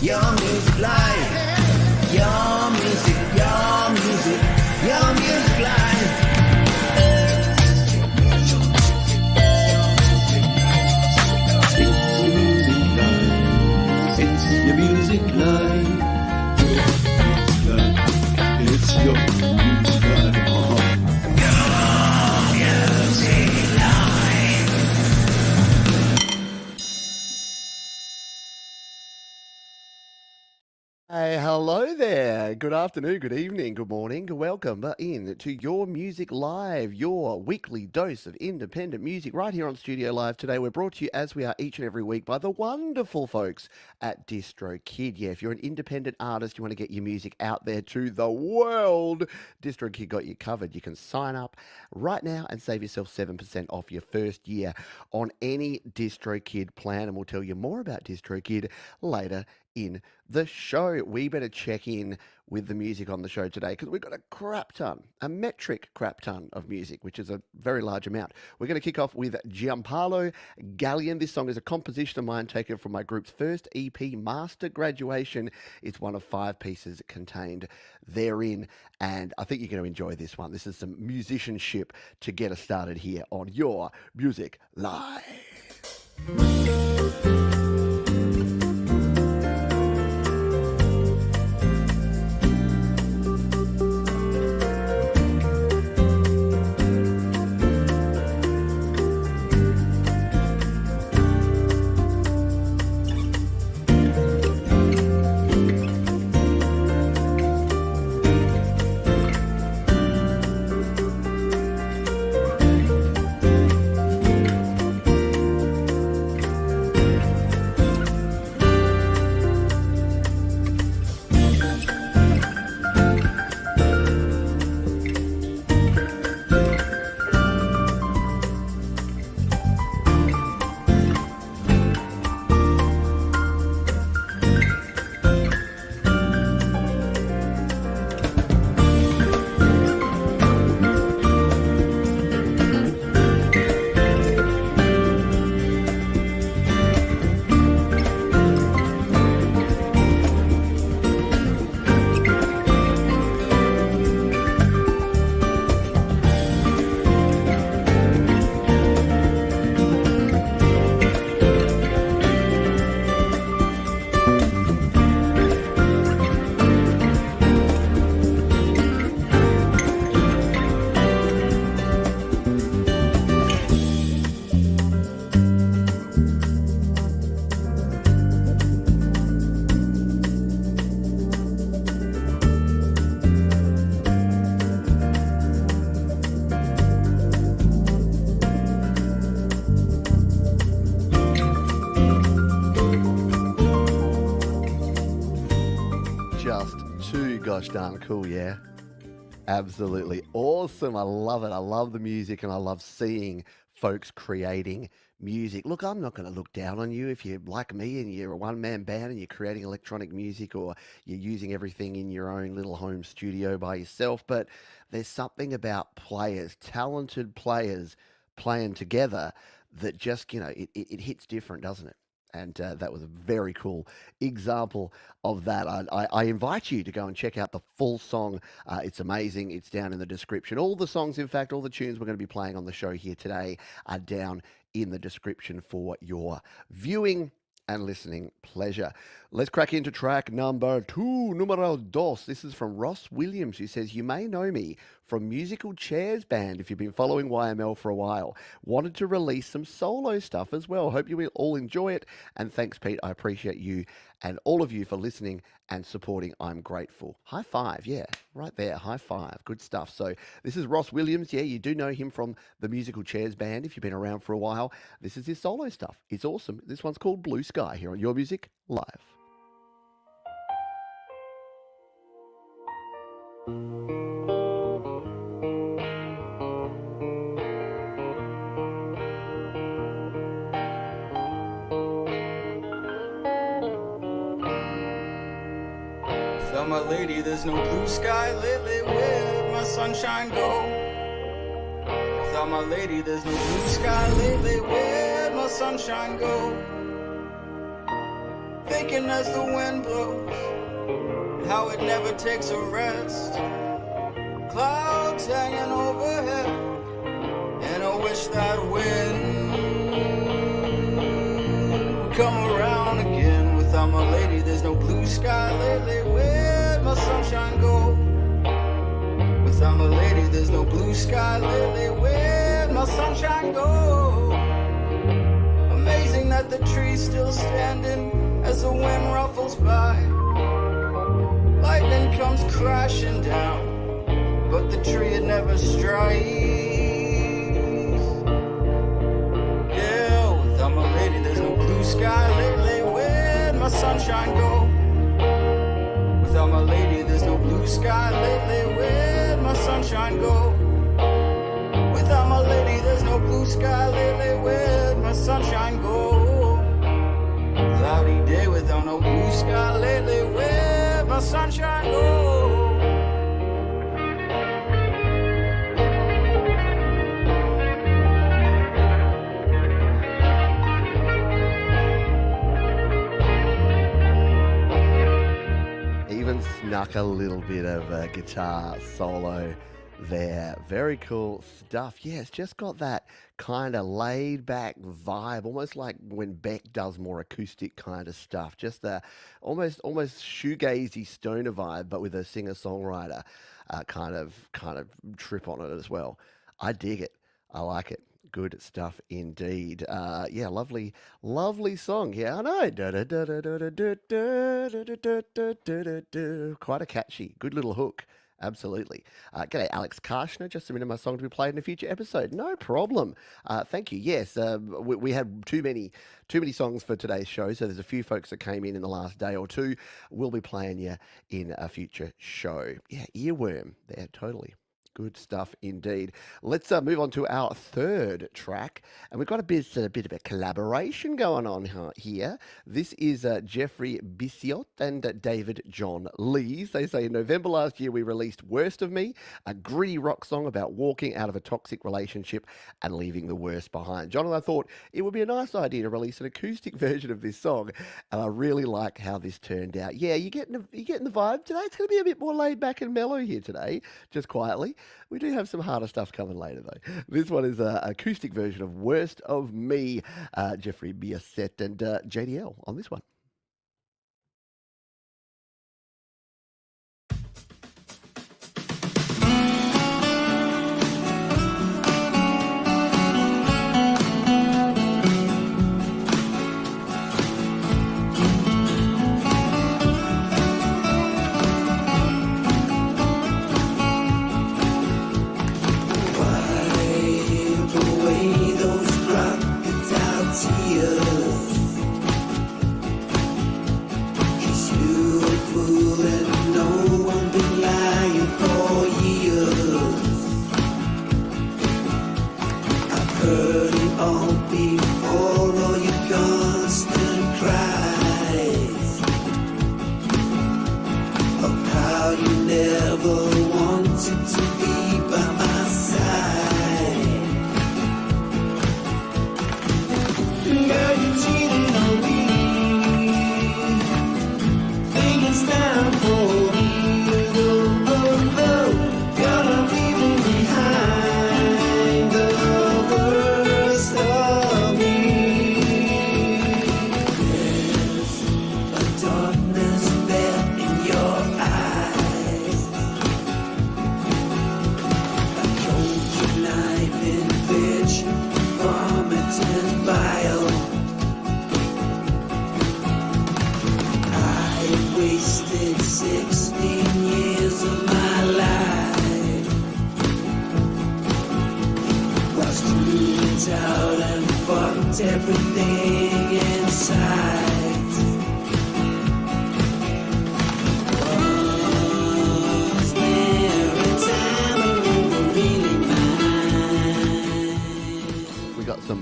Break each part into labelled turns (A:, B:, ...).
A: Your music live. Your music, your music, your music live. It's your music live. It's your music live.
B: Hey, hello there. Good afternoon, good evening, good morning. Welcome in to Your Music Live, your weekly dose of independent music right here on Studio Live. Today we're brought to you, as we are each and every week, by the wonderful folks at DistroKid. Yeah, if you're an independent artist, you want to get your music out there to the world, DistroKid got you covered. You can sign up right now and save yourself 7% off your first year on any DistroKid plan, and we'll tell you more about DistroKid later in the show. We better check in with the music on the show today because we've got a crap ton, a metric crap ton of music, which is a very large amount. We're going to kick off with Gianpaolo Gallian. This song is a composition of mine taken from my group's first EP, Master Graduation. It's one of 5 pieces contained therein, and I think you're going to enjoy this one. This is some musicianship to get us started here on Your Music Live. Gosh darn cool, yeah. Absolutely awesome. I love it. I love the music and I love seeing folks creating music. Look, I'm not going to look down on you if you're like me and you're a one-man band and you're creating electronic music or you're using everything in your own little home studio by yourself, but there's something about players, talented players playing together that just, it hits different, doesn't it? And that was a very cool example of that. I invite you to go and check out the full song. It's amazing. It's down in the description. All the songs, in fact, all the tunes we're going to be playing on the show here today are down in the description for your viewing and listening pleasure. Let's crack into track number 2, numero dos. This is from Ross Williams, who says, "You may know me from Musical Chairs Band if you've been following YML for a while. Wanted to release some solo stuff as well. Hope you will all enjoy it. And thanks, Pete. I appreciate you and all of you for listening and supporting. I'm grateful." High five. Yeah, right there. High five. Good stuff. So this is Ross Williams. Yeah, you do know him from the Musical Chairs Band if you've been around for a while. This is his solo stuff. It's awesome. This one's called Blue Sky here on Your Music Live.
C: Tell my lady there's no blue sky lately, where'd my sunshine go? Tell my lady there's no blue sky lately, where'd my sunshine go? Think shaking as the wind blows, how it never takes a rest. Clouds hanging overhead, and I wish that wind would come around again. Without my lady, there's no blue sky lately. Where'd my sunshine go? Without my lady, there's no blue sky lately. Where'd my sunshine go? Amazing that the tree's still standing as the wind ruffles by. Lightning comes crashing down, but the tree it never strikes. Yeah, without my lady, there's no blue sky lately. Where'd my sunshine go? Without my lady, there's no blue sky lately. Where'd my sunshine go? Without my lady, there's no blue sky lately. Where'd my sunshine go? Cloudy day without no blue sky lately. Where'd my sunshine go?
B: Even snuck a little bit of a guitar solo there. Very cool stuff. Yeah, it's just got that kind of laid back vibe, almost like when Beck does more acoustic kind of stuff. Just the almost shoegazy stoner vibe, but with a singer-songwriter kind of trip on it as well. I dig it. I like it. Good stuff indeed. Yeah, lovely song. Yeah, I know. Quite a catchy, good little hook. Absolutely. G'day, Alex Karshner. Just submitted my song to be played in a future episode. No problem. Thank you. Yes, we had too many songs for today's show, so there's a few folks that came in the last day or two. We'll be playing you in a future show. Yeah, earworm there, totally. Good stuff indeed. Let's move on to our third track. And we've got a bit of a collaboration going on here. This is Jeffrey Bissiot and David John Lees. They say in November last year, we released Worst of Me, a gritty rock song about walking out of a toxic relationship and leaving the worst behind. John and I thought it would be a nice idea to release an acoustic version of this song. And I really like how this turned out. Yeah, you're getting the vibe today. It's going to be a bit more laid back and mellow here today, just quietly. We do have some harder stuff coming later, though. This one is an acoustic version of Worst of Me, Jeffrey Biaset and JDL on this one.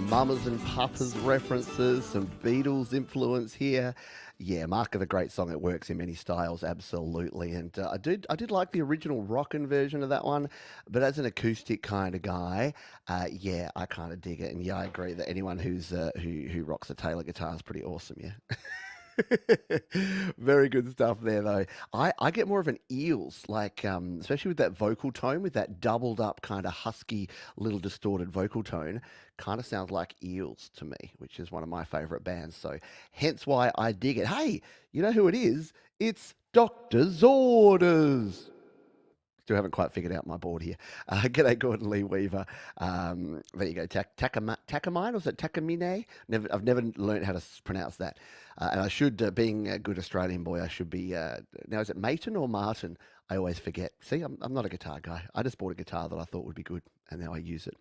B: Mamas and Papas references, some Beatles influence here. Yeah, Mark of the Great song. It works in many styles, absolutely. And I did like the original rockin' version of that one, but as an acoustic kind of guy, yeah, I kind of dig it. And yeah, I agree that anyone who rocks a Taylor guitar is pretty awesome. Yeah. Very good stuff there, though. I get more of an eels, like especially with that vocal tone, with that doubled up kind of husky, little distorted vocal tone. Kind of sounds like Eels to me, which is one of my favorite bands. So hence why I dig it. Hey, you know who it is? It's Doctor's Orders. Still haven't quite figured out my board here. G'day, Gordon Lee Weaver. There you go. Takamine, or is it Takamine? I've never learned how to pronounce that. And I should, being a good Australian boy, I should be, now is it Maton or Martin? I always forget. See, I'm not a guitar guy. I just bought a guitar that I thought would be good, and now I use it.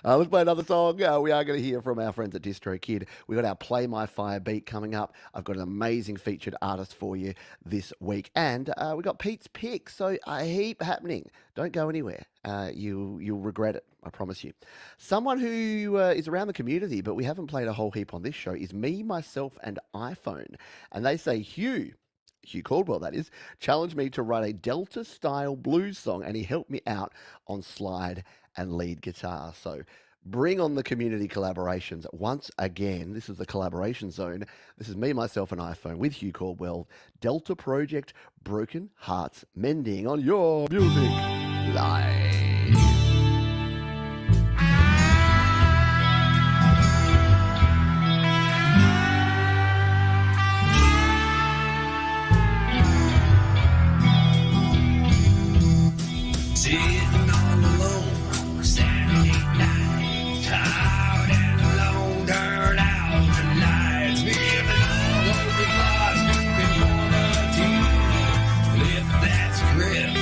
B: Let's play another song. We are going to hear from our friends at DistroKid. We've got our Play My Fire beat coming up. I've got an amazing featured artist for you this week. And we've got Pete's Pick, so a heap happening. Don't go anywhere. You'll regret it, I promise you. Someone who is around the community, but we haven't played a whole heap on this show, is Me, Myself, and iPhone. And they say, Hugh Caldwell, that is, challenged me to write a Delta-style blues song, and he helped me out on slide and lead guitar. So bring on the community collaborations. Once again, this is the collaboration zone. This is Me, Myself, and iPhone with Hugh Caldwell. Delta Project, Broken Hearts Mending on your Music Live.
A: Sitting all alone, Saturday night, tired and alone, turn out the lights, feeling all over lost, looking for a team, flip that script,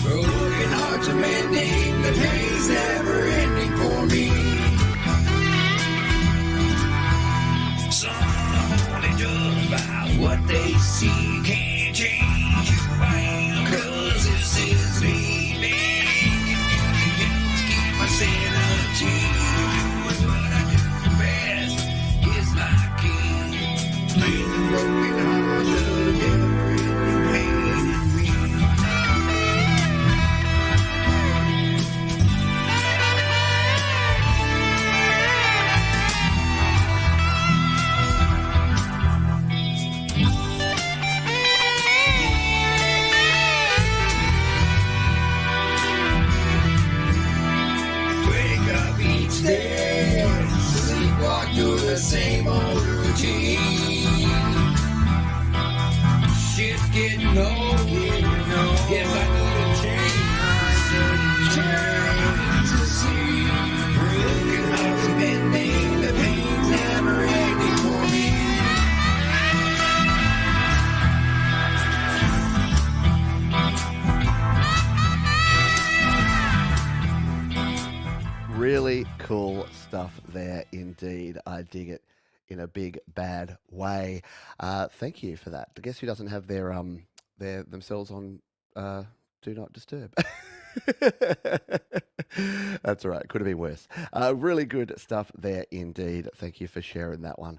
A: broken hearts are mending, the pain's never ending for me. Some only judge by what they see, can't change who I am. 'Cause this is me, keep my sanity, doing what I do best is my key. Feel the broken heart, the never-ending pain in me. Sleepwalk through the same old routine. Shit's getting old, Guess I need a change to see. Broken hearts mending, the pain's never ending for me.
B: Really cool stuff there indeed. I dig it in a big bad way. Thank you for that. Guess who doesn't have their themselves on Do Not Disturb? That's all right. Could have been worse. Really good stuff there indeed. Thank you for sharing that one.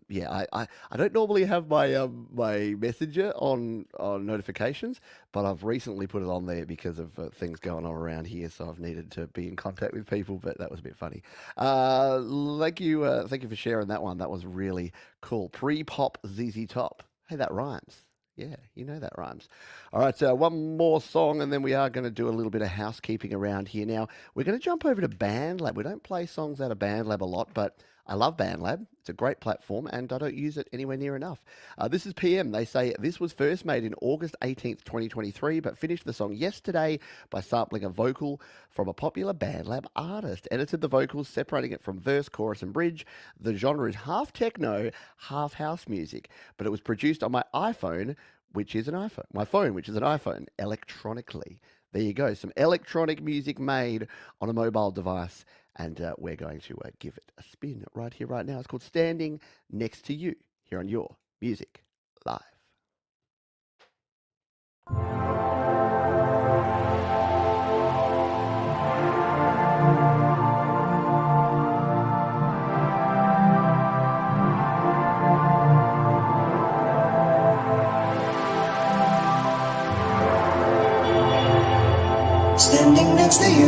B: Yeah, I don't normally have my my messenger on notifications, but I've recently put it on there because of things going on around here, so I've needed to be in contact with people. But that was a bit funny. Thank you for sharing that one. That was really cool. Pre-pop ZZ Top. Hey, that rhymes. Yeah, you know that rhymes. All right, one more song, and then we are going to do a little bit of housekeeping around here. Now, we're going to jump over to BandLab. We don't play songs out of BandLab a lot, but I love BandLab. It's a great platform, and I don't use it anywhere near enough. This is PM. They say this was first made in August 18th, 2023, but finished the song yesterday by sampling a vocal from a popular BandLab artist. Edited the vocals, separating it from verse, chorus, and bridge. The genre is half techno, half house music, but it was produced on my iPhone, which is an iPhone. My phone, which is an iPhone, electronically. There you go. Some electronic music made on a mobile device. And we're going to give it a spin right here, right now. It's called Standing Next to You, here on Your Music Live.
A: Standing next to you,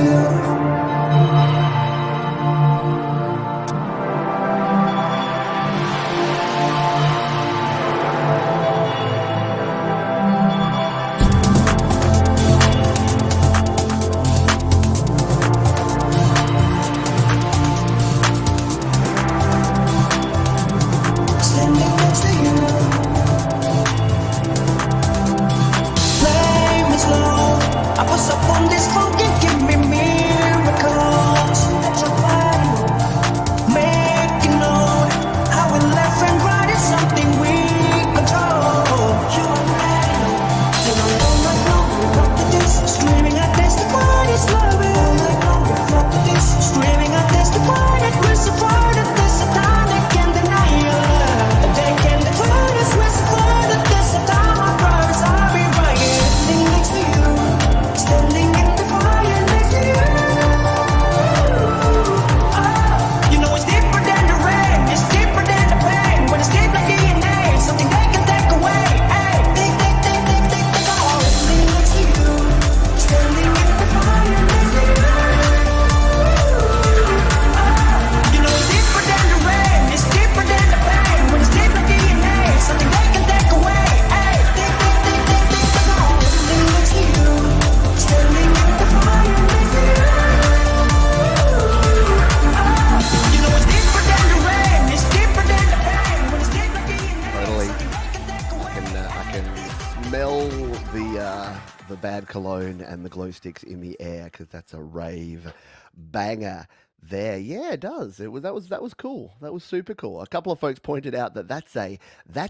B: the bad cologne and the glow sticks in the air, because that's a rave banger there. Yeah, it does. That was cool. That was super cool. A couple of folks pointed out that that's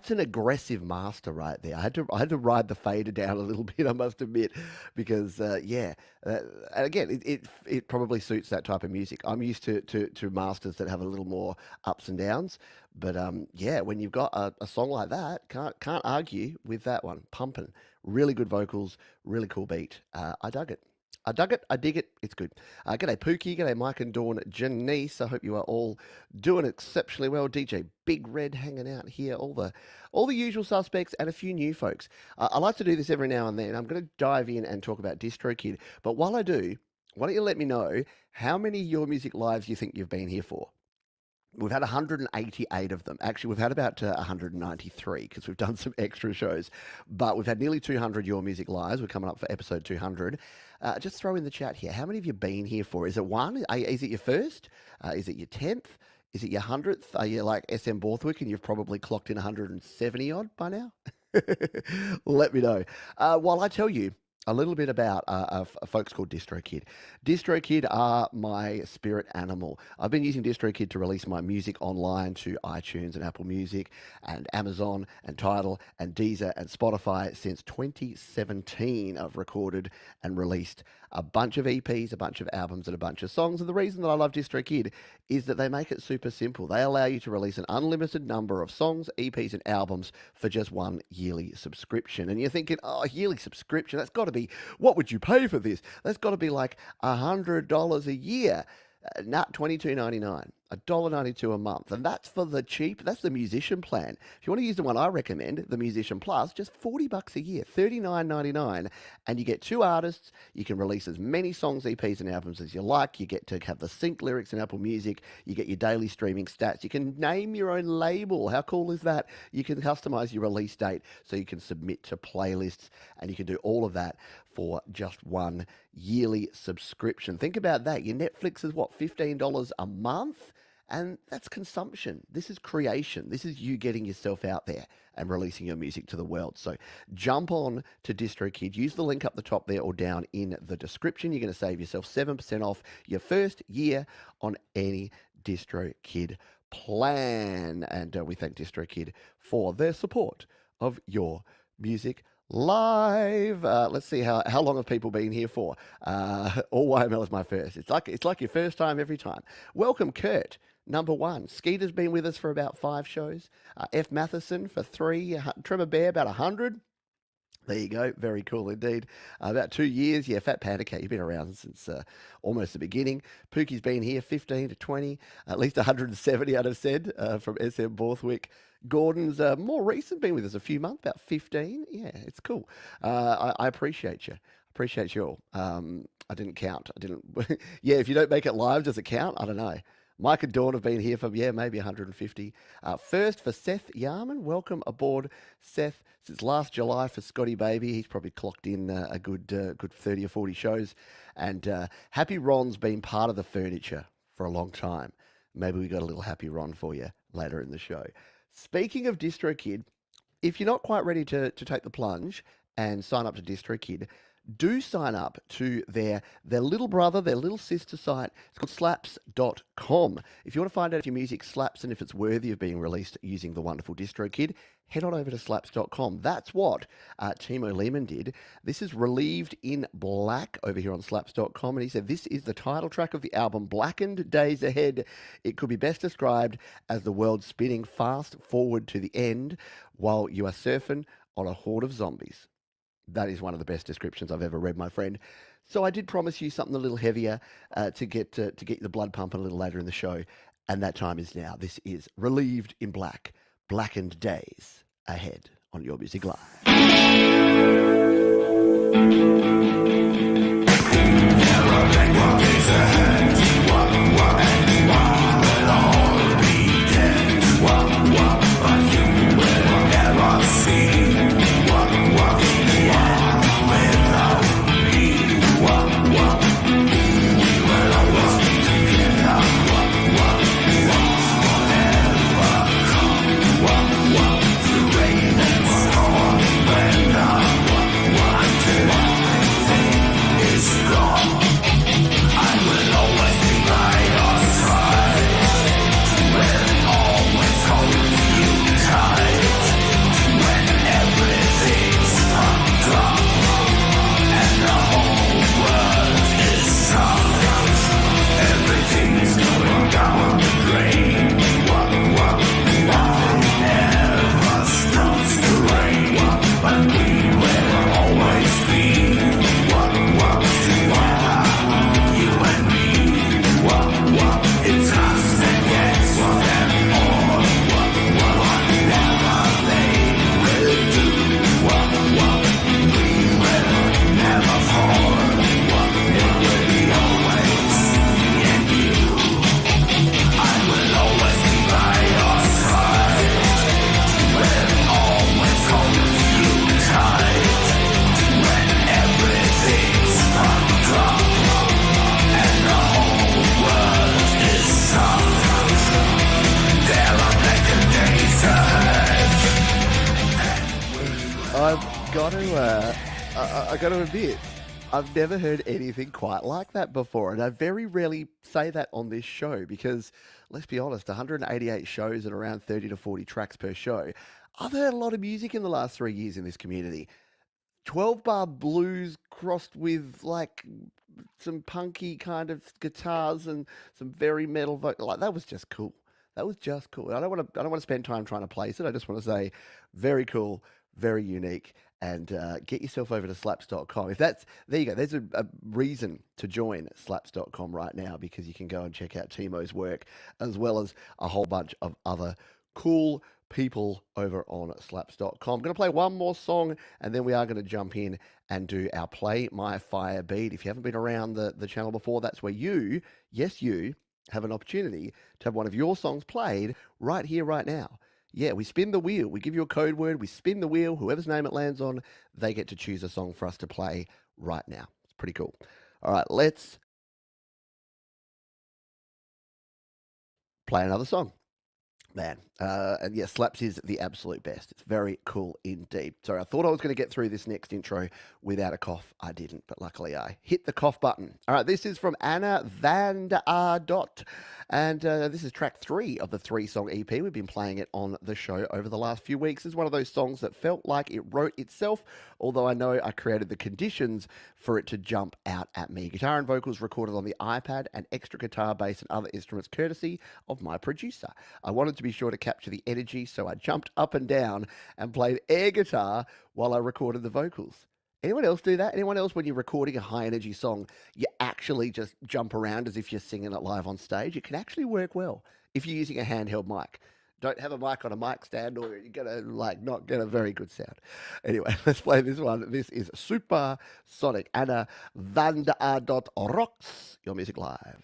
B: an aggressive master right there. I had to ride the fader down a little bit, I must admit, because and again, it probably suits that type of music. I'm used to masters that have a little more ups and downs, but yeah, when you've got a song like that, can't argue with that one. Pumping, really good vocals, really cool beat. I dug it. I dig it. It's good. G'day Pookie, g'day Mike and Dawn, Janice. I hope you are all doing exceptionally well. DJ Big Red hanging out here. All the usual suspects and a few new folks. I like to do this every now and then. I'm going to dive in and talk about DistroKid. But while I do, why don't you let me know how many Your Music Lives you think you've been here for? We've had 188 of them. Actually, we've had about 193 because we've done some extra shows. But we've had nearly 200 Your Music Lives. We're coming up for episode 200. Just throw in the chat here. How many have you been here for? Is it one? Is it your first? Is it your 10th? Is it your 100th? Are you like SM Borthwick and you've probably clocked in 170 odd by now? Let me know. While I tell you a little bit about folks called DistroKid. DistroKid are my spirit animal. I've been using DistroKid to release my music online to iTunes and Apple Music and Amazon and Tidal and Deezer and Spotify since 2017. I've recorded and released a bunch of EPs, a bunch of albums, and a bunch of songs. And the reason that I love DistroKid is that they make it super simple. They allow you to release an unlimited number of songs, EPs, and albums for just one yearly subscription. And you're thinking, oh, yearly subscription, that's got to be, what would you pay for this? That's got to be like $100 a year. Not $22.99, $1.92 a month. And that's for the cheap, that's the musician plan. If you want to use the one I recommend, the Musician Plus, just $40 a year, $39.99. And you get two artists. You can release as many songs, EPs, and albums as you like. You get to have the sync lyrics in Apple Music. You get your daily streaming stats. You can name your own label. How cool is that? You can customize your release date so you can submit to playlists, and you can do all of that for just one yearly subscription. Think about that. Your Netflix is what, $15 a month? And that's consumption. This is creation. This is you getting yourself out there and releasing your music to the world. So jump on to DistroKid. Use the link up the top there or down in the description. You're going to save yourself 7% off your first year on any DistroKid plan. And we thank DistroKid for their support of Your Music Live. Let's see how long have people been here for. All YML is my first. It's like your first time every time. Welcome, Kurt. Number one. Skeeter's been with us for about 5 shows. F. Matheson for 3. Trevor Bear about 100. There you go. Very cool indeed. About 2 years. Yeah, Fat Panda Cat, you've been around since almost the beginning. Pookie's been here 15 to 20. At least 170, I'd have said, from SM Borthwick. Gordon's more recent, been with us a few months, about 15. Yeah, it's cool. I appreciate you. Appreciate you all. I didn't count. Yeah, if you don't make it live, does it count? I don't know. Mike and Dawn have been here for, maybe 150. First for Seth Yarman. Welcome aboard, Seth. Since last July for Scotty Baby. He's probably clocked in a good 30 or 40 shows. And Happy Ron's been part of the furniture for a long time. Maybe we got a little Happy Ron for you later in the show. Speaking of DistroKid, if you're not quite ready to take the plunge and sign up to DistroKid, do sign up to their little brother, their little sister site. It's called slaps.com. If you want to find out if your music slaps and if it's worthy of being released using the wonderful DistroKid, head on over to slaps.com. That's what Timo Lehman did. This is Relieved in Black over here on slaps.com. And he said, this is the title track of the album, Blackened Days Ahead. It could be best described as the world spinning fast forward to the end while you are surfing on a horde of zombies. That is one of the best descriptions I've ever read, my friend. So I did promise you something a little heavier to get the blood pumping a little later in the show, and that time is now. This is Relieved in Black, Blackened Days Ahead on Your Music Live. got to, I got to admit, I've never heard anything quite like that before, and I very rarely say that on this show because, let's be honest, 188 shows and around 30 to 40 tracks per show. I've heard a lot of music in the last 3 years in this community. 12-bar blues crossed with like some punky kind of guitars and some very metal vocal. Like that was just cool. That was just cool. I don't want to spend time trying to place it. I just want to say, very cool, very unique, and get yourself over to slaps.com. If that's there, you go. There's a reason to join slaps.com right now because you can go and check out Timo's work as well as a whole bunch of other cool people over on slaps.com. I'm going to play one more song and then we are going to jump in and do our Play My Fire beat. If you haven't been around the channel before, that's where you, yes, you, have an opportunity to have one of your songs played right here, right now. Yeah, we spin the wheel. We give you a code word. We spin the wheel. Whoever's name it lands on, they get to choose a song for us to play right now. It's pretty cool. All right, let's play another song. Man, and yeah, Slaps is the absolute best. It's very cool indeed. Sorry, I thought I was going to get through this next intro without a cough. I didn't, but luckily I hit the cough button. All right, this is from Anna van der Dot, and this is track 3 of the 3-song EP. We've been playing it on the show over the last few weeks. It's one of those songs that felt like it wrote itself, although I know I created the conditions for it to jump out at me. Guitar and vocals recorded on the iPad, and extra guitar, bass, and other instruments courtesy of my producer. I wanted to be sure to capture the energy, so I jumped up and down and played air guitar while I recorded the vocals. Anyone else do that? Anyone else, when you're recording a high energy song, you actually just jump around as if you're singing it live on stage? It can actually work well if you're using a handheld mic. Don't have a mic on a mic stand or you're going to not get a very good sound. Anyway, let's play this one. This is Super Sonic, Anna van der Dot Rocks, your music live.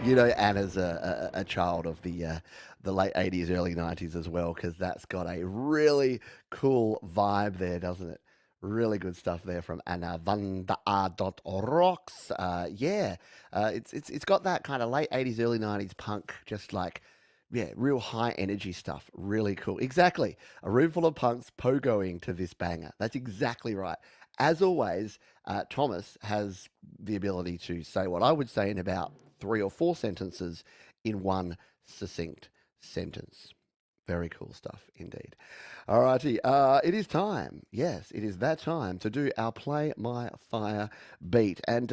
B: You know, Anna's a child of the late 80s, early 90s as well, because that's got a really cool vibe there, doesn't it? Really good stuff there from Anna van der Dot Rocks. It's got that kind of late 80s, early 90s punk, just like, yeah, real high energy stuff. Really cool. Exactly. A room full of punks pogoing to this banger. That's exactly right. As always, Thomas has the ability to say what I would say in about 3 or 4 sentences in one succinct sentence. Very cool stuff indeed. All righty, it is time. Yes, it is that time to do our Play My Fire beat, and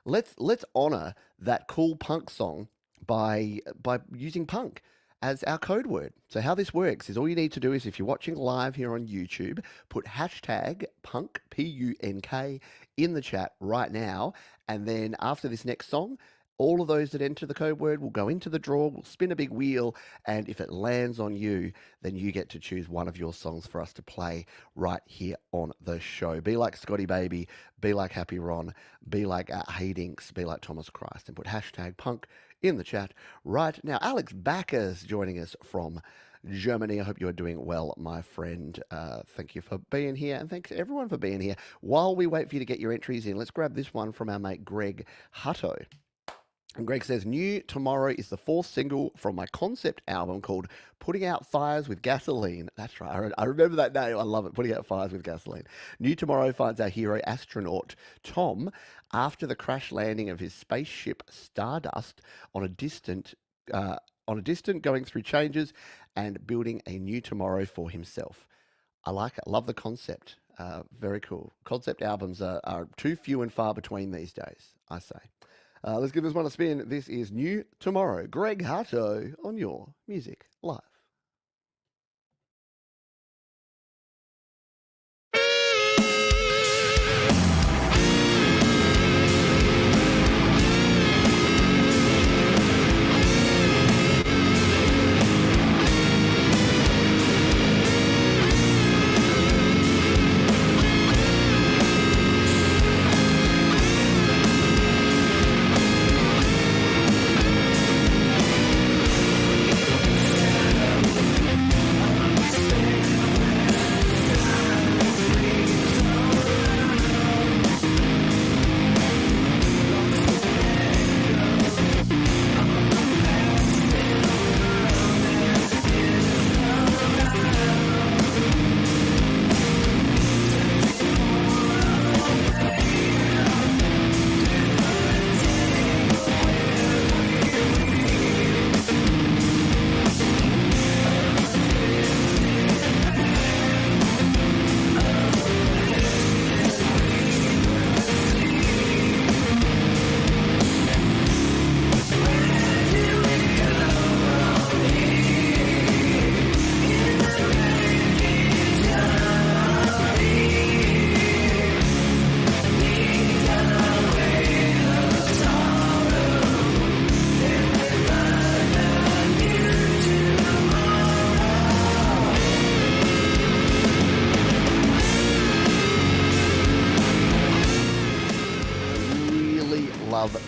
B: let's honor that cool punk song by using punk as our code word. So how this works is all you need to do is, if you're watching live here on YouTube, put hashtag punk, P-U-N-K, in the chat right now, and then after this next song, all of those that enter the code word will go into the draw, we'll spin a big wheel, and if it lands on you, then you get to choose one of your songs for us to play right here on the show. Be like Scotty Baby, be like Happy Ron, be like Haydinks, be like Thomas Christ, and put hashtag punk in the chat right now. Alex Backus joining us from Germany. I hope you are doing well, my friend. Thank you for being here, and thanks to everyone for being here. While we wait for you to get your entries in, let's grab this one from our mate Greg Hutto. And Greg says, New Tomorrow is the fourth single from my concept album called Putting Out Fires with Gasoline. That's right. I remember that name. I love it. Putting Out Fires with Gasoline. New Tomorrow finds our hero astronaut, Tom, after the crash landing of his spaceship Stardust on a distant going through changes and building a new tomorrow for himself. I like it. Love the concept. Very cool. Concept albums are too few and far between these days, I say. Let's give this one a spin. This is New Tomorrow. Greg Hutto on your Music Live.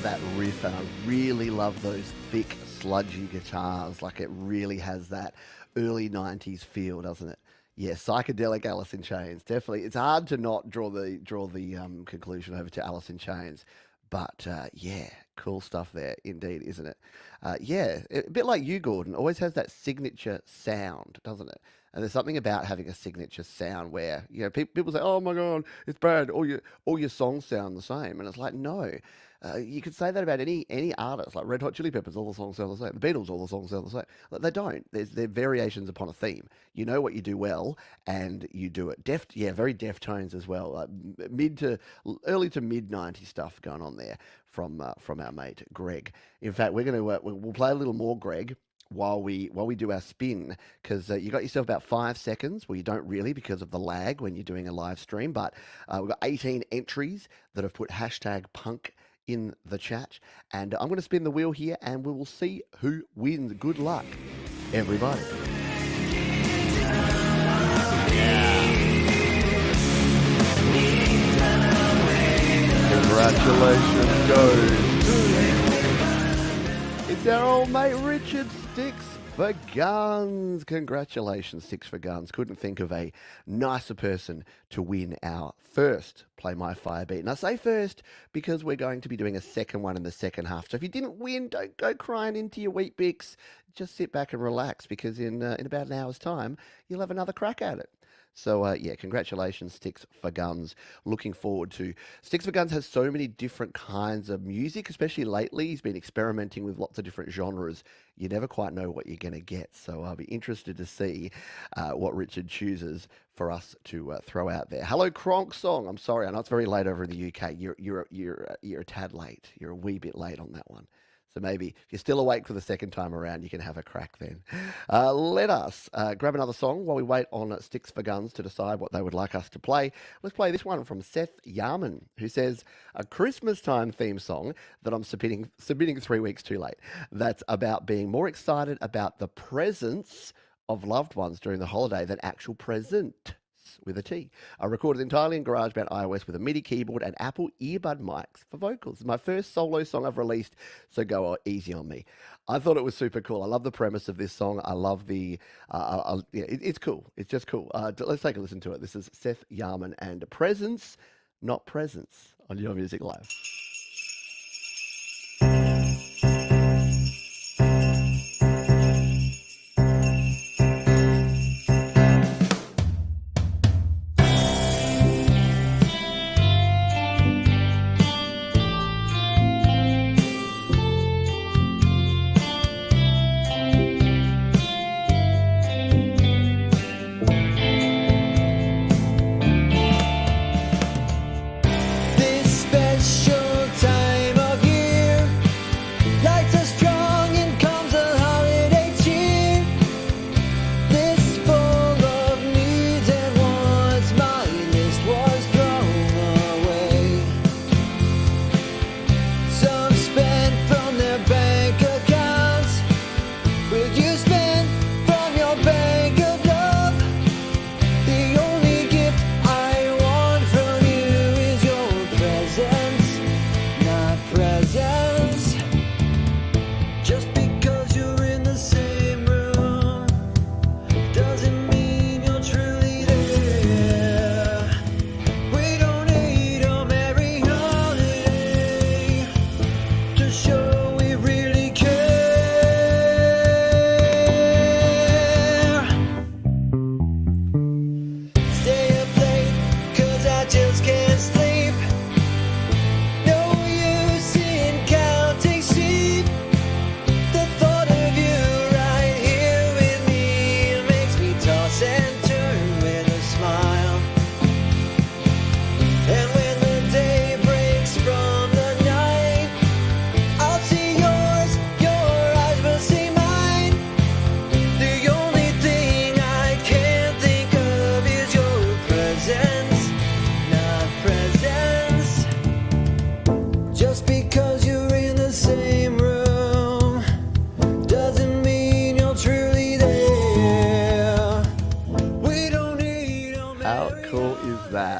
B: That riff, and I really love those thick, sludgy guitars. Like, it really has that early 90s feel, doesn't it? Yeah, psychedelic Alice in Chains. Definitely. It's hard to not draw the conclusion over to Alice in Chains. But yeah, cool stuff there indeed, isn't it? Yeah, a bit like you, Gordon, always has that signature sound, doesn't it? And there's something about having a signature sound where, you know, people say, "Oh my God, it's bad. All your songs sound the same," and it's like, no. You could say that about any artist, like Red Hot Chili Peppers. All the songs sound the same. The Beatles, all the songs sound the same. Like, they don't. They're variations upon a theme. You know what you do well, and you do it. Very Deftones as well. Early to mid '90s stuff going on there from our mate Greg. In fact, we'll play a little more Greg while we do our spin, because you got yourself about 5 seconds. Well, you don't really, because of the lag when you're doing a live stream, but we've got 18 entries that have put #punk in the chat, and I'm going to spin the wheel here, and we will see who wins. Good luck, everybody. Congratulations goes. It's our old mate Richard Sticks for Guns. Congratulations, Sticks for Guns. Couldn't think of a nicer person to win our first Play My Fire beat. And I say first because we're going to be doing a second one in the second half. So if you didn't win, don't go crying into your wheat bix. Just sit back and relax, because in about an hour's time, you'll have another crack at it. So, yeah, congratulations, Sticks for Guns. Looking forward to... Sticks for Guns has so many different kinds of music, especially lately. He's been experimenting with lots of different genres. You never quite know what you're going to get. So I'll be interested to see what Richard chooses for us to throw out there. Hello, Kronk Song. I'm sorry, I know it's very late over in the UK. You're a tad late. You're a wee bit late on that one. So maybe if you're still awake for the second time around, you can have a crack then. Let us grab another song while we wait on Sticks for Guns to decide what they would like us to play. Let's play this one from Seth Yarman, who says, a Christmas time theme song that I'm submitting 3 weeks too late. That's about being more excited about the presence of loved ones during the holiday than actual presents. with a T. I recorded entirely in GarageBand iOS with a MIDI keyboard and Apple earbud mics for vocals. It's my first solo song I've released, so go easy on me. I thought it was super cool. I love the premise of this song. I love the, it's cool. It's just cool. Let's take a listen to it. This is Seth Yarman and Presence, Not Presence on Your Music Live.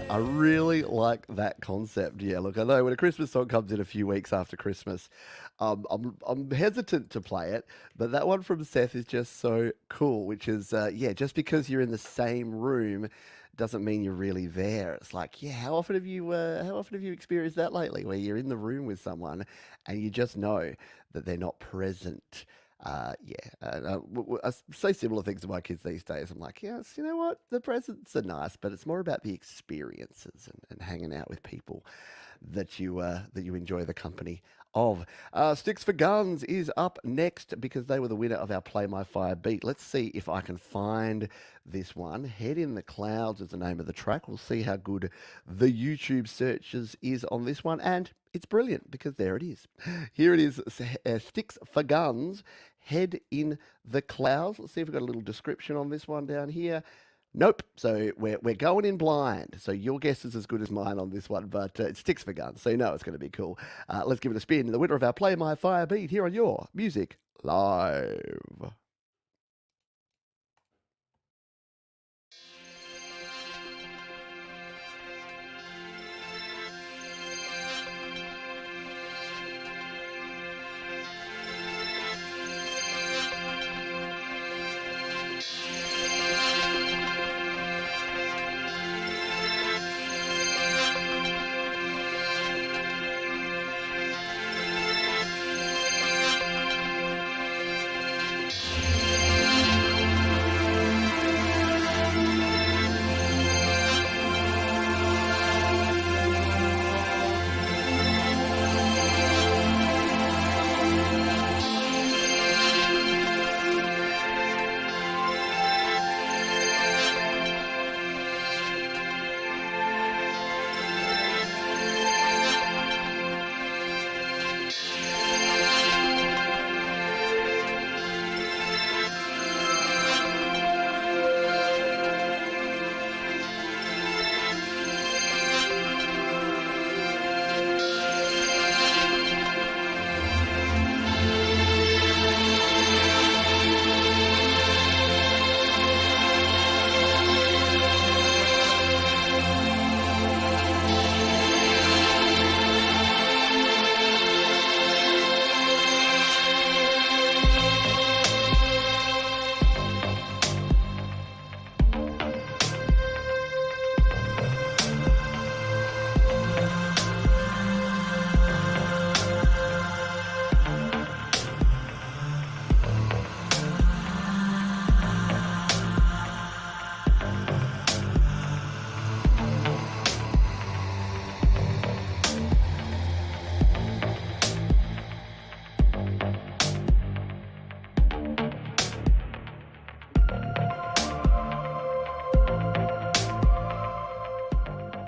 B: I really like that concept. Yeah, look, I know when a Christmas song comes in a few weeks after Christmas, I'm hesitant to play it, but that one from Seth is just so cool, which is, just because you're in the same room doesn't mean you're really there. It's like, yeah, how often have you experienced that lately, where you're in the room with someone and you just know that they're not present? I say similar things to my kids these days. I'm like, yes, you know what? The presents are nice, but it's more about the experiences and hanging out with people that you enjoy the company of. Sticks for Guns is up next because they were the winner of our Play My Fire beat. Let's see if I can find this one. Head in the Clouds is the name of the track. We'll see how good the YouTube searches is on this one, and it's brilliant because there it is. Here it is, Sticks for Guns, Head in the Clouds. Let's see if we've got a little description on this one down here. Nope. So we're going in blind. So your guess is as good as mine on this one, but it Sticks for Guns, so you know it's going to be cool. Let's give it a spin. The winner of our Play My Fire beat here on Your Music Live.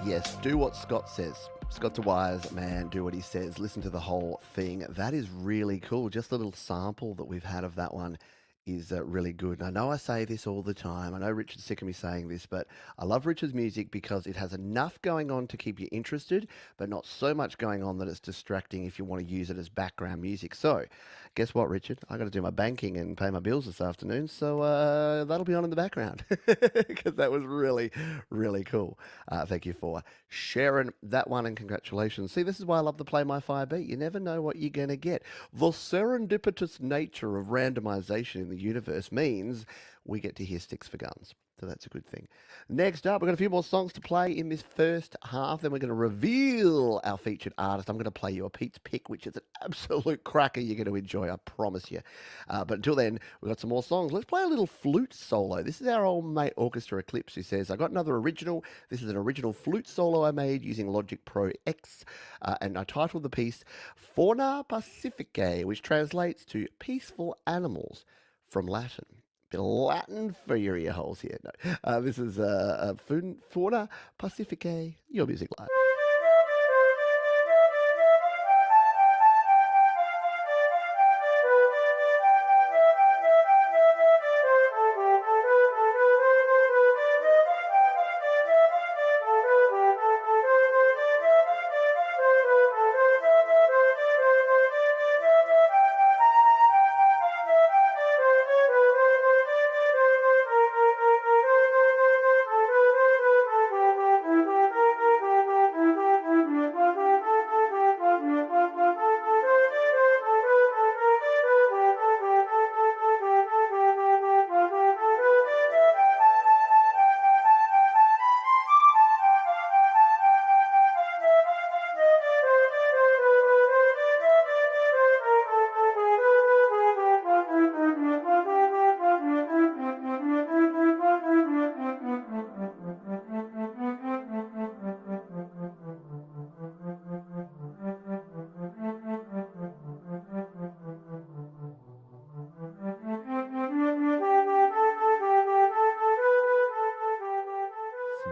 B: yes, do what Scott says. Scott DeWire's man, do what he says. Listen to the whole thing. That is really cool. Just a little sample that we've had of that one is really good. And I know I say this all the time. I know Richard's sick of me saying this, but I love Richard's music because it has enough going on to keep you interested, but not so much going on that it's distracting if you want to use it as background music. So, guess what, Richard? I got to do my banking and pay my bills this afternoon, so that'll be on in the background because that was really, really cool. Thank you for sharing that one and congratulations. See, this is why I love the Play My Fire beat. You never know what you're going to get. The serendipitous nature of randomization in the universe means we get to hear Sticks for Guns. So that's a good thing. Next up, we've got a few more songs to play in this first half. Then we're going to reveal our featured artist. I'm going to play you a Pete's Pick, which is an absolute cracker you're going to enjoy, I promise you. But until then, we've got some more songs. Let's play a little flute solo. This is our old mate Orchestra Eclipse who says, I got another original. This is an original flute solo I made using Logic Pro X. And I titled the piece Fauna Pacificae, which translates to peaceful animals from Latin. Bit of Latin for your ear holes here. No. This is Fauna Pacificae, your music live.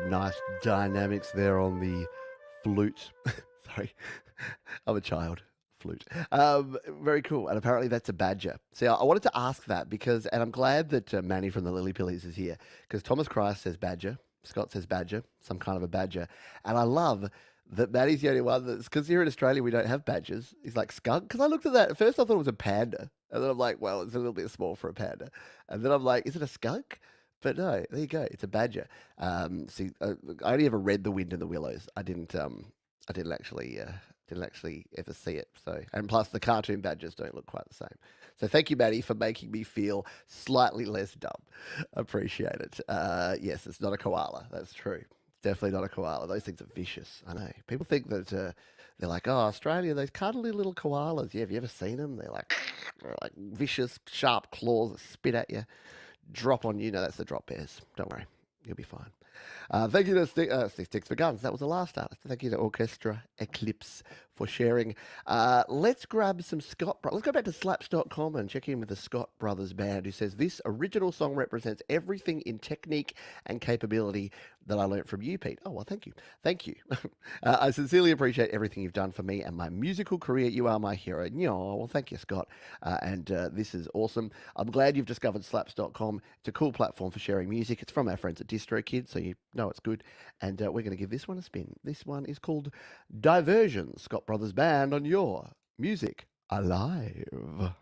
B: Nice dynamics there on the flute. Sorry, I'm a child. Flute. Very cool. And apparently that's a badger. See, I wanted to ask that because, and I'm glad that Manny from the Lily Pillies is here because Thomas Christ says badger. Scott says badger, some kind of a badger. And I love that Manny's the only one that's, because here in Australia we don't have badgers. He's like skunk. Because I looked at that. At first I thought it was a panda. And then I'm like, well, it's a little bit small for a panda. And then I'm like, is it a skunk? But no, there you go. It's a badger. See, I only ever read The Wind in the Willows. I didn't actually ever see it. So, and plus the cartoon badgers don't look quite the same. So thank you, Maddie, for making me feel slightly less dumb. Appreciate it. Yes, it's not a koala. That's true. Definitely not a koala. Those things are vicious. I know. People think that they're like, oh, Australia, those cuddly little koalas. Yeah, have you ever seen them? They're like vicious, sharp claws that spit at you. Drop on you. No, that's the drop bears. Don't worry. You'll be fine. Thank you to Sticks for Guns. That was the last artist. Thank you to Orchestra Eclipse for sharing. Let's grab some Scott. Let's go back to slaps.com and check in with the Scott Brothers Band, who says this original song represents everything in technique and capability that I learnt from you, Pete. Oh, well, thank you. Thank you. I sincerely appreciate everything you've done for me and my musical career. You are my hero. Oh, well, thank you, Scott. And this is awesome. I'm glad you've discovered slaps.com. It's a cool platform for sharing music. It's from our friends at DistroKid, so you know it's good. And we're going to give this one a spin. This one is called Diversion, Scott Brothers Band on your Music Alive.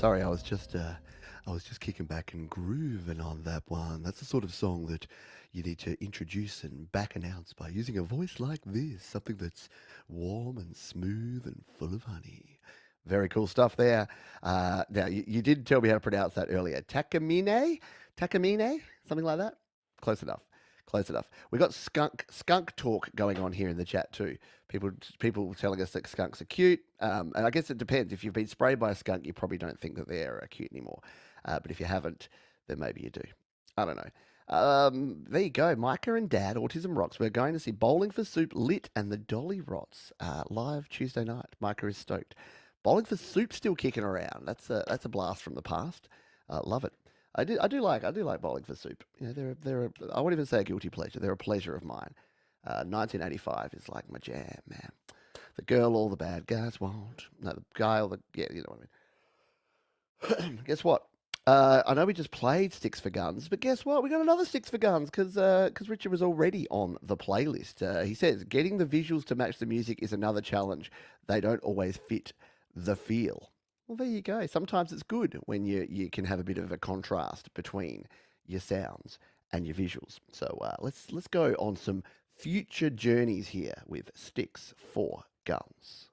B: Sorry, I was just kicking back and grooving on that one. That's the sort of song that you need to introduce and back announce by using a voice like this, something that's warm and smooth and full of honey. Very cool stuff there. Now, you did tell me how to pronounce that earlier. Takamine, something like that. Close enough. Close enough. We got skunk talk going on here in the chat too. People telling us that skunks are cute, and I guess it depends. If you've been sprayed by a skunk, you probably don't think that they're cute anymore. But if you haven't, then maybe you do. I don't know. There you go. Micah and Dad, Autism Rocks. We're going to see Bowling for Soup, Lit, and the Dolly Rots live Tuesday night. Micah is stoked. Bowling for Soup still kicking around. That's a blast from the past. Love it. I do like Bowling for Soup. You know, they're I won't even say a guilty pleasure. They're a pleasure of mine. 1985 is like my jam, man. The girl all the bad guys want. No, the guy all the yeah, you know what I mean. Guess what? I know we just played Sticks for Guns, but guess what? We got another Sticks for Guns because Richard was already on the playlist. He says getting the visuals to match the music is another challenge. They don't always fit the feel. Well, there you go. Sometimes it's good when you can have a bit of a contrast between your sounds and your visuals. So let's go on some future journeys here with Sticks for Guns.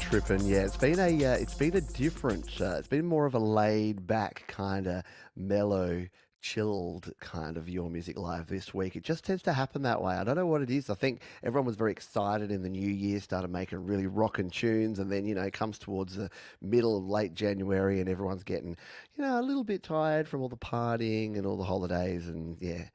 B: Tripping, yeah. It's been a different. It's been more of a laid back kind of mellow, chilled kind of Your Music Live this week. It just tends to happen that way. I don't know what it is. I think everyone was very excited in the new year, started making really rockin' tunes, and then it comes towards the middle of late January, and everyone's getting a little bit tired from all the partying and all the holidays, and yeah.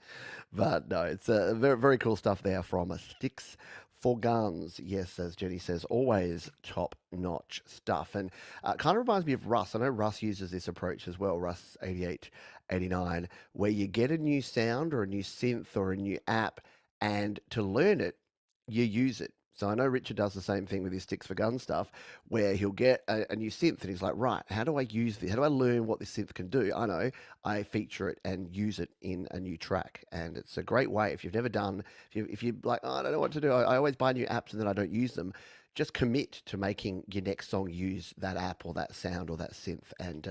B: But no, it's very very cool stuff there from Sticks for Guns. Yes, as Jenny says, always top-notch stuff. And kind of reminds me of Russ. I know Russ uses this approach as well, Russ 8889, where you get a new sound or a new synth or a new app, and to learn it, you use it. So I know Richard does the same thing with his Sticks for Guns stuff, where he'll get a new synth and he's like, right, how do I use this? How do I learn what this synth can do? I know, I feature it and use it in a new track. And it's a great way. If you've never done, if you're like, oh, I don't know what to do, I always buy new apps and then I don't use them, just commit to making your next song use that app or that sound or that synth, and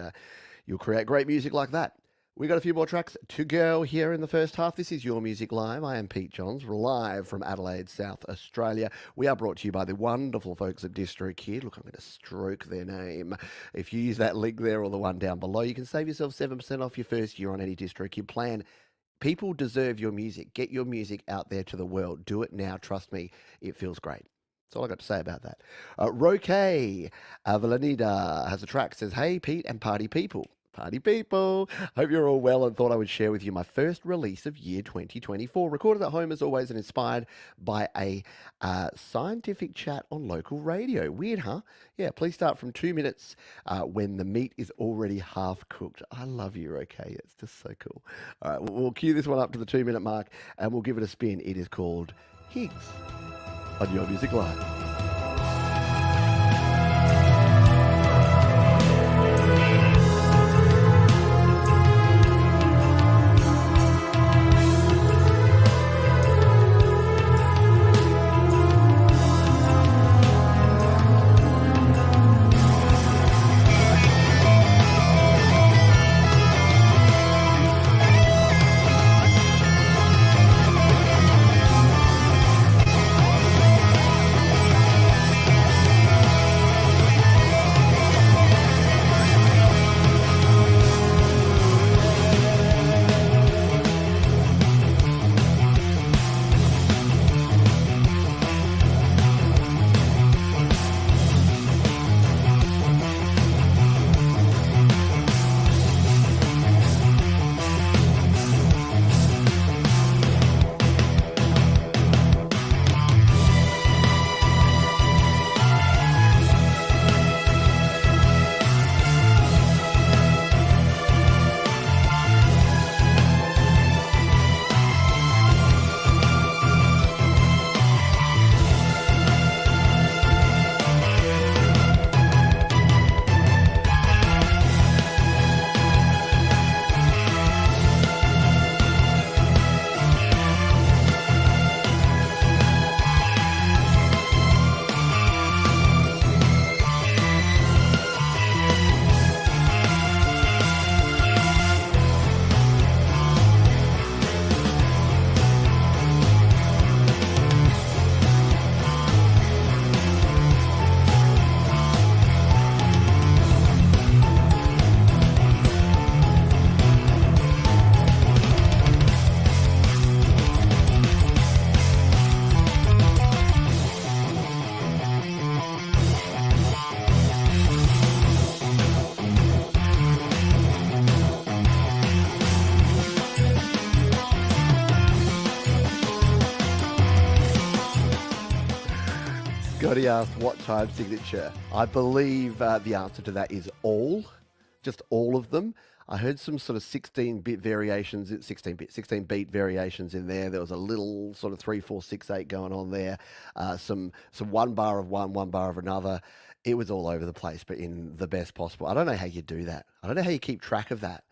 B: you'll create great music like that. We got a few more tracks to go here in the first half. This is Your Music Live. I am Pete Johns, live from Adelaide, South Australia. We are brought to you by the wonderful folks at DistroKid. Look, I'm going to stroke their name. If you use that link there or the one down below, you can save yourself 7% off your first year on any DistroKid plan. People deserve your music. Get your music out there to the world. Do it now. Trust me, it feels great. That's all I got to say about that. Roque Avalanida has a track that says, "Hey, Pete and party people. Party people. Hope you're all well and thought I would share with you my first release of year 2024. Recorded at home as always and inspired by a scientific chat on local radio. Weird, huh? Yeah, please start from 2 minutes when the meat is already half cooked. I love you, okay? It's just so cool. All right, we'll cue this one up to the 2 minute mark and we'll give it a spin. It is called Higgs on Your Music Live. Scotty asked, what time signature? I believe the answer to that is all, just all of them. I heard some sort of 16-bit variations, 16-beat variations in there. There was a little sort of 3, 4, 6, 8 going on there. Some one bar of one bar of another. It was all over the place, but in the best possible. I don't know how you do that. I don't know how you keep track of that.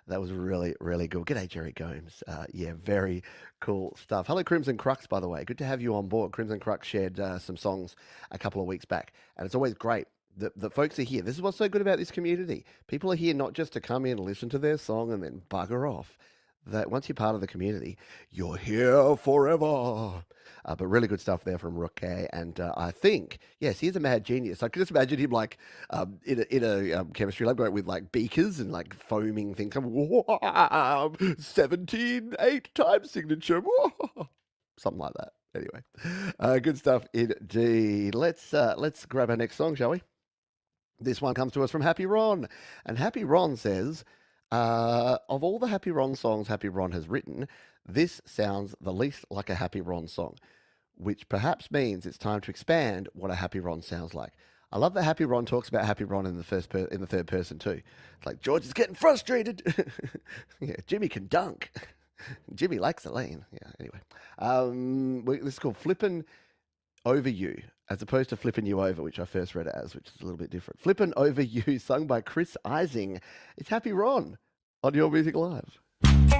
B: That was really, really good. G'day, Jerry Gomes. Yeah, very cool stuff. Hello, Crimson Crux, by the way. Good to have you on board. Crimson Crux shared some songs a couple of weeks back, and it's always great that the folks are here. This is what's so good about this community. People are here not just to come in, listen to their song, and then bugger off. That once you're part of the community, you're here forever. But really good stuff there from Rook. And I think, yes, he's a mad genius. I can just imagine him like in a chemistry lab going with like beakers and like foaming things. 17, 8 time signature. Something like that. Anyway, good stuff indeed. Let's grab our next song, shall we? This one comes to us from Happy Ron. And Happy Ron says, of all the Happy Ron songs Happy Ron has written, this sounds the least like a Happy Ron song, which perhaps means it's time to expand what a Happy Ron sounds like. I love that Happy Ron talks about Happy Ron in the third person too. It's like, George is getting frustrated. Yeah, Jimmy can dunk. Jimmy likes Elaine. Yeah, anyway. This is called Flippin' Over You, as opposed to Flippin' You Over, which I first read it as, which is a little bit different. Flippin' Over You, sung by Chris Ising. It's Happy Ron on Your Music Live.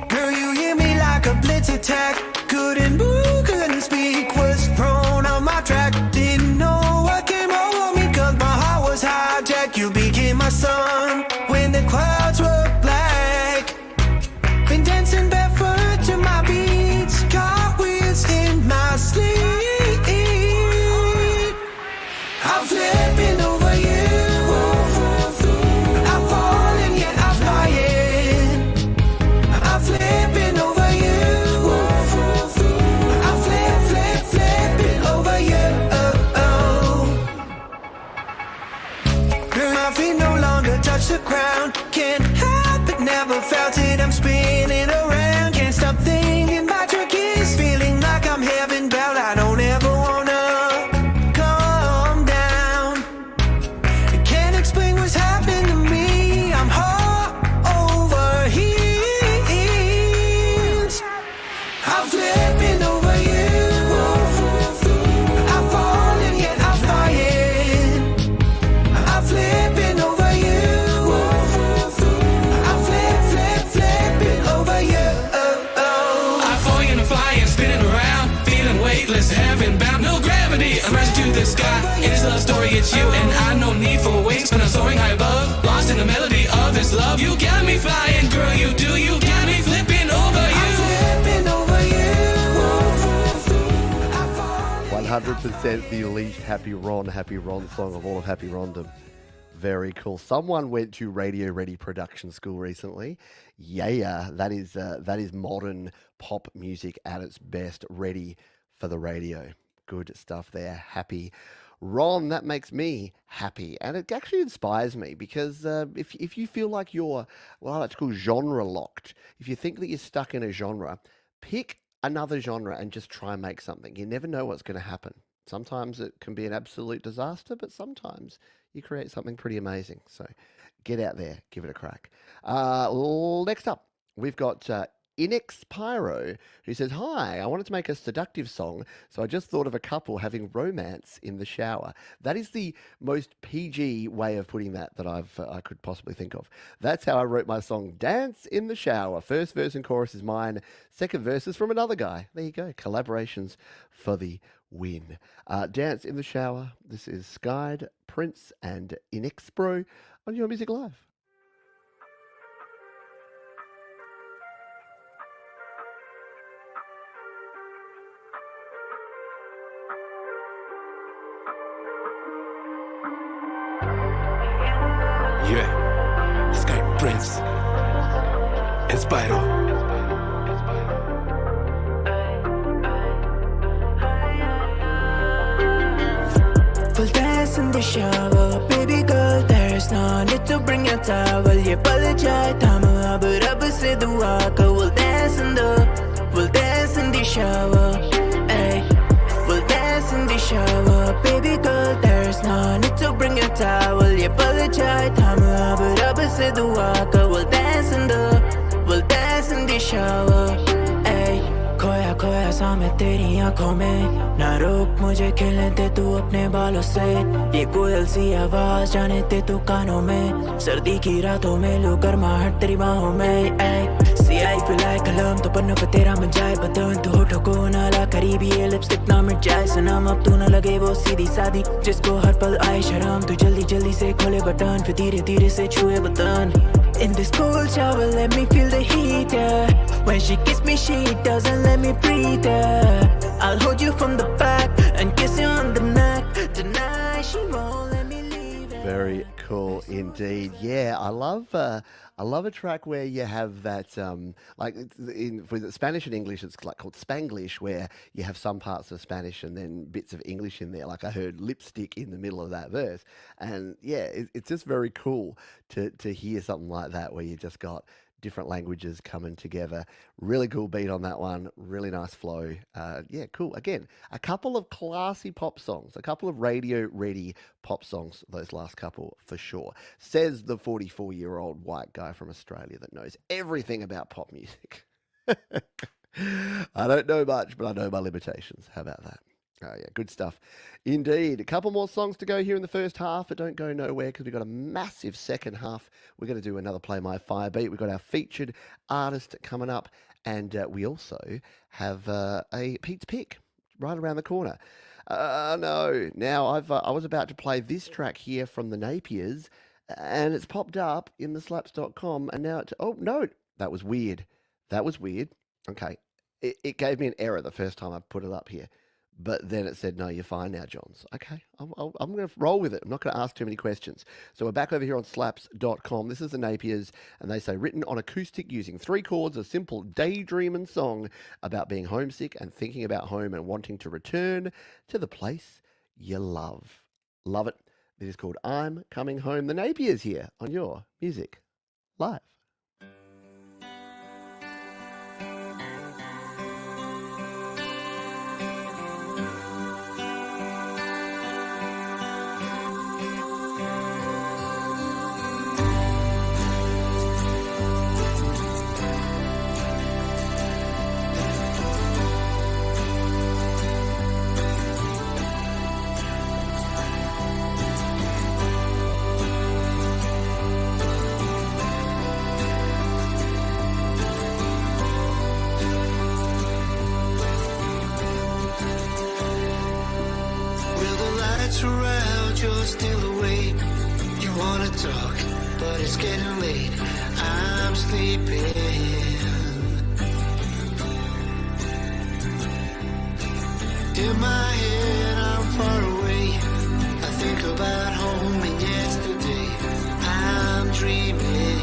D: Girl, you hit me like a blitz attack. Couldn't move, couldn't speak. Was prone on my track. Didn't know what came over me, cause my heart was hijacked. You became my sun when the clouds were black. Been dancing barefoot to my beats. Cartwheels in my sleep. I'm flipping over you. I'm falling, yet I'm flying. I'm flipping over you. I'm flipping over you. Girl, my feet no longer touch the ground. Can't hide. started, I'm spinning around. Can't stop thinking about your kiss. Feeling like I'm heaven bound. I don't ever wanna calm down. I can't explain what's happened to me. I'm heart over heels. I'm flipping over you. I'm falling yet I'm flying. I'm flipping over you. I'm flipping over you.
E: I'm falling and flying, spinning around, feeling weightless, heaven bound, no gravity. I'm rising to the sky. In this love story, it's you and I. No need for wings when I'm soaring high above, lost in the melody of this love. You got me flying, girl. You do. You got me flipping over you.
D: I'm flipping over you.
B: 100% the least Happy Ron song of all of Happy Rondom. Very cool. Someone went to Radio Ready Production School recently. Yeah, that is modern pop music at its best, ready for the radio. Good stuff there. Happy Ron, that makes me happy, and it actually inspires me because if you feel like you're, well, I like to call genre locked, if you think that you're stuck in a genre, pick another genre and just try and make something. You never know what's going to happen. Sometimes it can be an absolute disaster, but sometimes you create something pretty amazing. So get out there, give it a crack. Next up, we've got Inex Pyro, who says, "Hi, I wanted to make a seductive song, so I just thought of a couple having romance in the shower." That is the most PG way of putting that I could possibly think of. That's how I wrote my song, Dance in the Shower. First verse and chorus is mine. Second verse is from another guy. There you go. Collaborations for the win. Dance in the Shower. This is Skied, Prince, and Inexpro on Your Music Live.
E: Yeah, Sky Prince, Inspiro.
D: Full dance in the shower, baby girl, there's no need to bring your towel. ये पल जाए थम अब रब से दुआ कर. We'll dance in the shower, ay. We'll dance in the shower, baby girl, there's no need to bring your towel. ये पल जाए थम अब रब से दुआ कर. We'll dance in the shower, ay. खोया खोया सा मैं तेरी आंखों में, ना रोक मुझे खेलने दे तू अपने बालों से. ये कोयल सी आवाज जाने दे तू कानों में, सर्दी की रातों में लो गर्माहट तेरी बाहों में. See I feel like कलम तो पन्नों पे तेरा मन जाए बदन, तू होठों को ना ला करीबी, ये लिपस्टिक ना मिट जाए सनम. अब तू ना लगे वो सीधी सादी जिसको हर पल आए शर्म. तू जल्दी जल्दी से खोले बटन, फिर धीरे धीरे से छुए बदन. In this cold shower, let me feel the heat, yeah. When she kiss me, she doesn't let me breathe, yeah. I'll hold you from the back and kiss you on the neck. Tonight, she won't let me leave, yeah.
B: Very cool indeed. Yeah, I love a track where you have that, for Spanish and English, it's like called Spanglish, where you have some parts of Spanish and then bits of English in there. Like I heard lipstick in the middle of that verse. And yeah, it's just very cool to hear something like that, where you just got different languages coming together. Really cool beat on that one. Really nice flow. Yeah, cool. Again, a couple of classy pop songs, a couple of radio-ready pop songs, those last couple for sure. Says the 44-year-old white guy from Australia that knows everything about pop music. I don't know much, but I know my limitations. How about that? Oh, yeah, good stuff. Indeed. A couple more songs to go here in the first half, but don't go nowhere because we've got a massive second half. We're going to do another Play My Fire beat. We've got our featured artist coming up, and we also have a Pete's Pick right around the corner. No. Now, I was about to play this track here from the Napiers, and it's popped up in the slaps.com, and now it's... Oh, no. That was weird. Okay. It gave me an error the first time I put it up here. But then it said, no, you're fine now, Johns. Okay, I'm going to roll with it. I'm not going to ask too many questions. So we're back over here on slaps.com. This is the Napiers, and they say, written on acoustic using 3 chords, a simple daydreaming song about being homesick and thinking about home and wanting to return to the place you love. Love it. This is called I'm Coming Home. The Napiers here on Your Music Live.
D: it's getting late. I'm sleeping. In my head, I'm far away. I think about home and yesterday. I'm dreaming.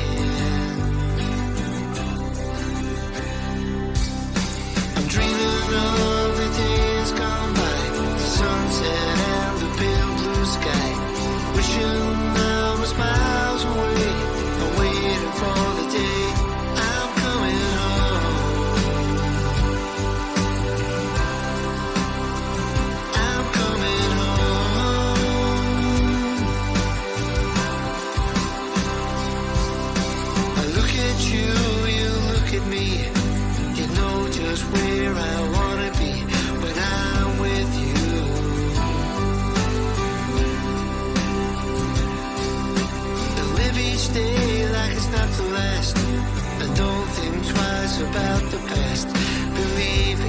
D: I'm dreaming of the days gone by, the sunset and the pale blue sky. Wishing I was miles away. I'm waiting for the day I'm coming home. I'm coming home. I look at you, you look at me. You know just where I wanna be when I'm with you. I live each day like it's not the last. I don't think twice about the past. Believe it.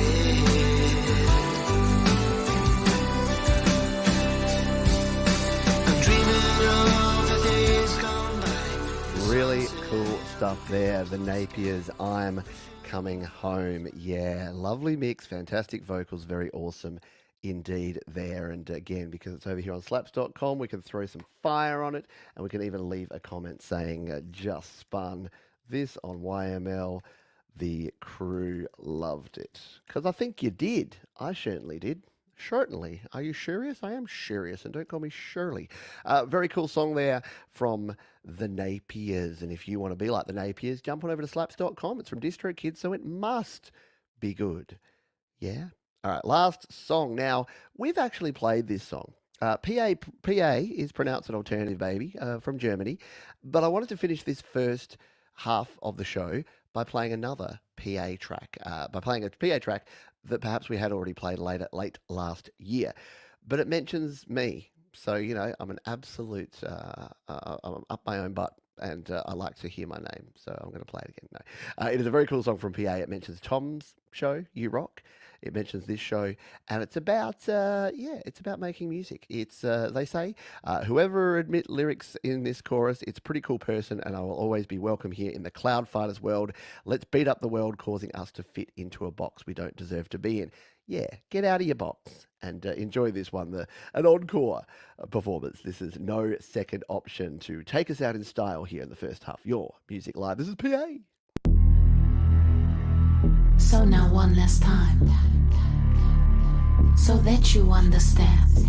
D: I'm dreaming of the days gone by.
B: Really cool stuff there. The Napiers, I'm Coming Home. Yeah, lovely mix, fantastic vocals, very awesome indeed there. And again, because it's over here on slaps.com, we can throw some fire on it, and we can even leave a comment saying, just spun this on YML. The crew loved it. Because I think you did. I certainly did. Certainly. Are you serious? I am serious, and don't call me Shirley. Very cool song there from the Napiers. And if you want to be like the Napiers, jump on over to slaps.com. It's from DistroKid, so it must be good. Yeah? All right, last song. Now, we've actually played this song. PA is pronounced an alternative baby from Germany, but I wanted to finish this first half of the show by playing another PA track, that perhaps we had already played late last year. But it mentions me. So, you know, I'm an absolute, I'm up my own butt, and I like to hear my name. So I'm going to play it again. No. It is a very cool song from PA. It mentions Tom's show, You Rock. It mentions this show, and it's about, it's about making music. It's, they say, whoever admit lyrics in this chorus, it's a pretty cool person, and I will always be welcome here in the Cloud Fighters world. Let's beat up the world, causing us to fit into a box we don't deserve to be in. Yeah, get out of your box and enjoy this one, an encore performance. This is No Second Option to take us out in style here in the first half. Your Music Live. This is PA.
F: So now one last time, so that you understand,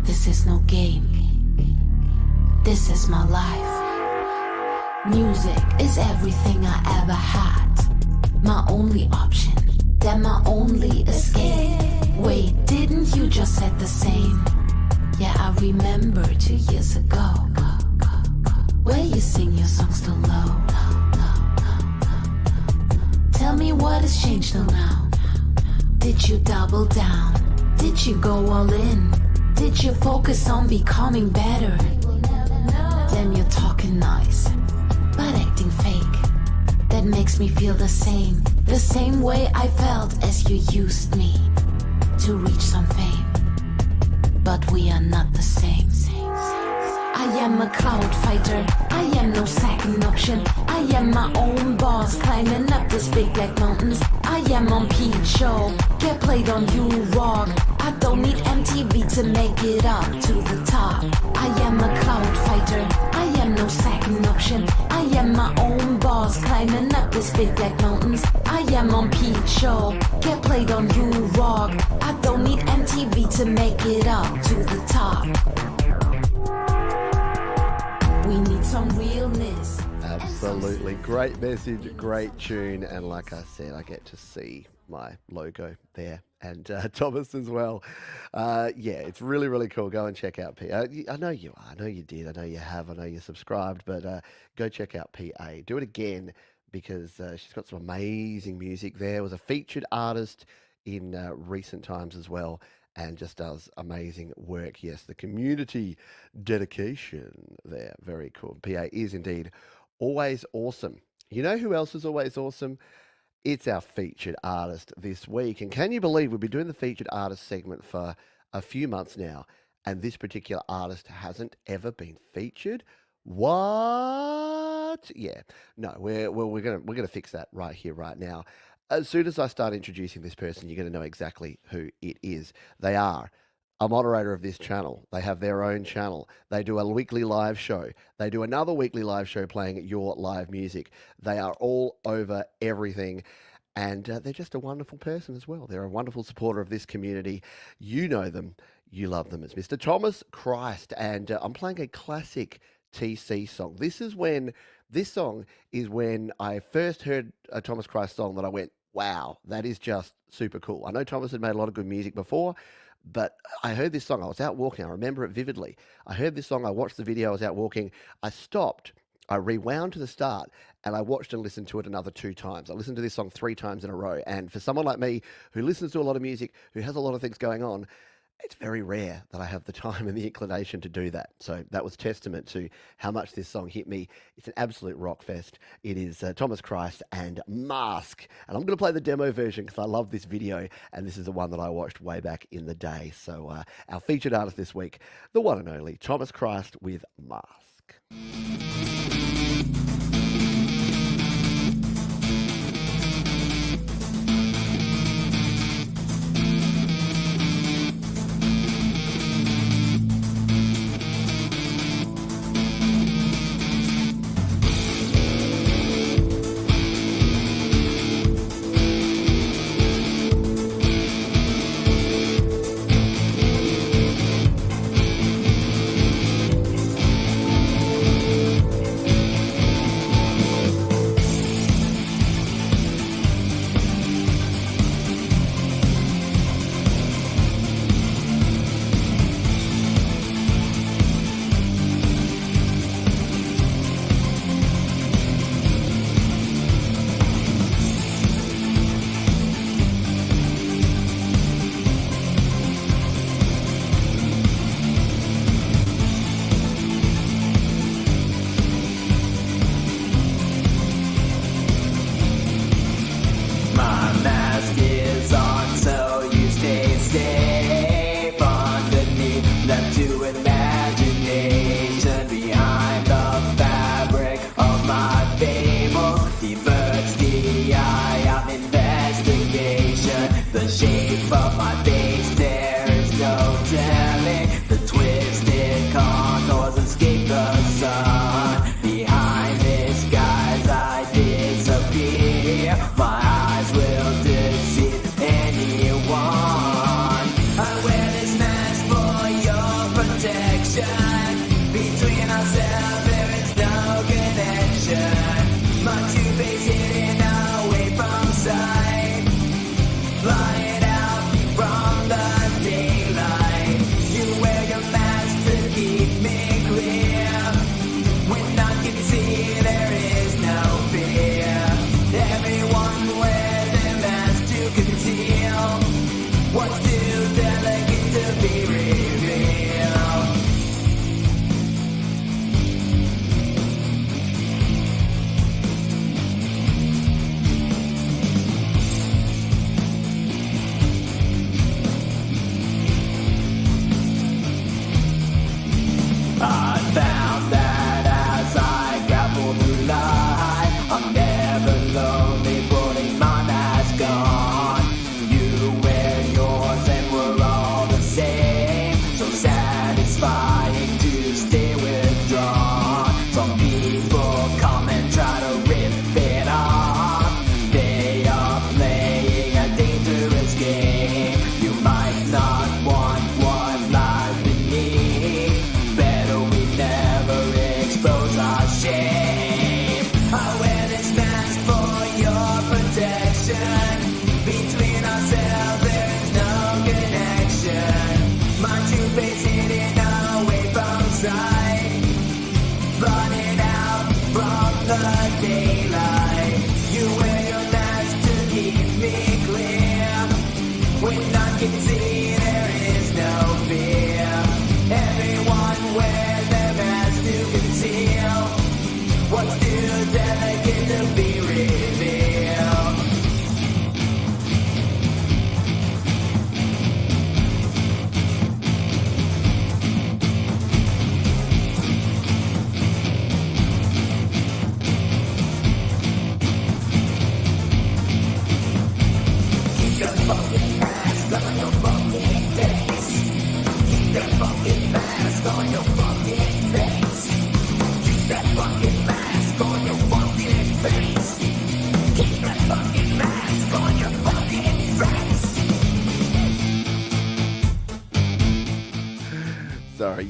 F: this is no game, this is my life. Music is everything I ever had, my only option, then my only escape. Wait, didn't you just said the same? Yeah, I remember 2 years ago, where you sing your songs too low. Tell me what has changed till now. Did you double down? Did you go all in? Did you focus on becoming better? Damn, you're talking nice, but acting fake. That makes me feel the same way I felt as you used me to reach some fame. But we are not the same. I am a cloud fighter, I am no second option. I am my own boss, climbing up this big black mountains. I am on Pete Show, get played on You Rock. I don't need MTV to make it up to the top. I am a cloud fighter, I am no second option. I am my own boss, climbing up this big black mountains. I am on Pete Show, get played on You Rock. I don't need MTV to make it up to the top. We need some realness.
B: Absolutely. Great message, great tune. And like I said, I get to see my logo there, and Thomas as well. Yeah, it's really, really cool. Go and check out PA. I know you are. I know you did. I know you have. I know you're subscribed. But go check out PA. Do it again, because she's got some amazing music there. Was a featured artist in recent times as well, and just does amazing work. Yes, the community dedication there. Very cool. PA is indeed always awesome. You know who else is always awesome? It's our featured artist this week. And can you believe we've been doing the featured artist segment for a few months now, and this particular artist hasn't ever been featured? What? Yeah. No, we're gonna fix that right here, right now. As soon as I start introducing this person, you're gonna know exactly who it is. They are a moderator of this channel. They have their own channel. They do a weekly live show. They do another weekly live show playing your live music. They are all over everything. And they're just a wonderful person as well. They're a wonderful supporter of this community. You know them. You love them. It's Mr. Thomas Christ. And I'm playing a classic TC song. This song is when I first heard a Thomas Christ song that I went, wow, that is just super cool. I know Thomas had made a lot of good music before, but I heard this song. I was out walking. I remember it vividly. I heard this song. I watched the video. I was out walking. I stopped. I rewound to the start and I watched and listened to it another 2 times. I listened to this song 3 times in a row. And for someone like me who listens to a lot of music, who has a lot of things going on, it's very rare that I have the time and the inclination to do that. So that was testament to how much this song hit me. It's an absolute rock fest. It is Thomas Christ and Mask. And I'm going to play the demo version because I love this video. And this is the one that I watched way back in the day. So our featured artist this week, the one and only Thomas Christ with Mask.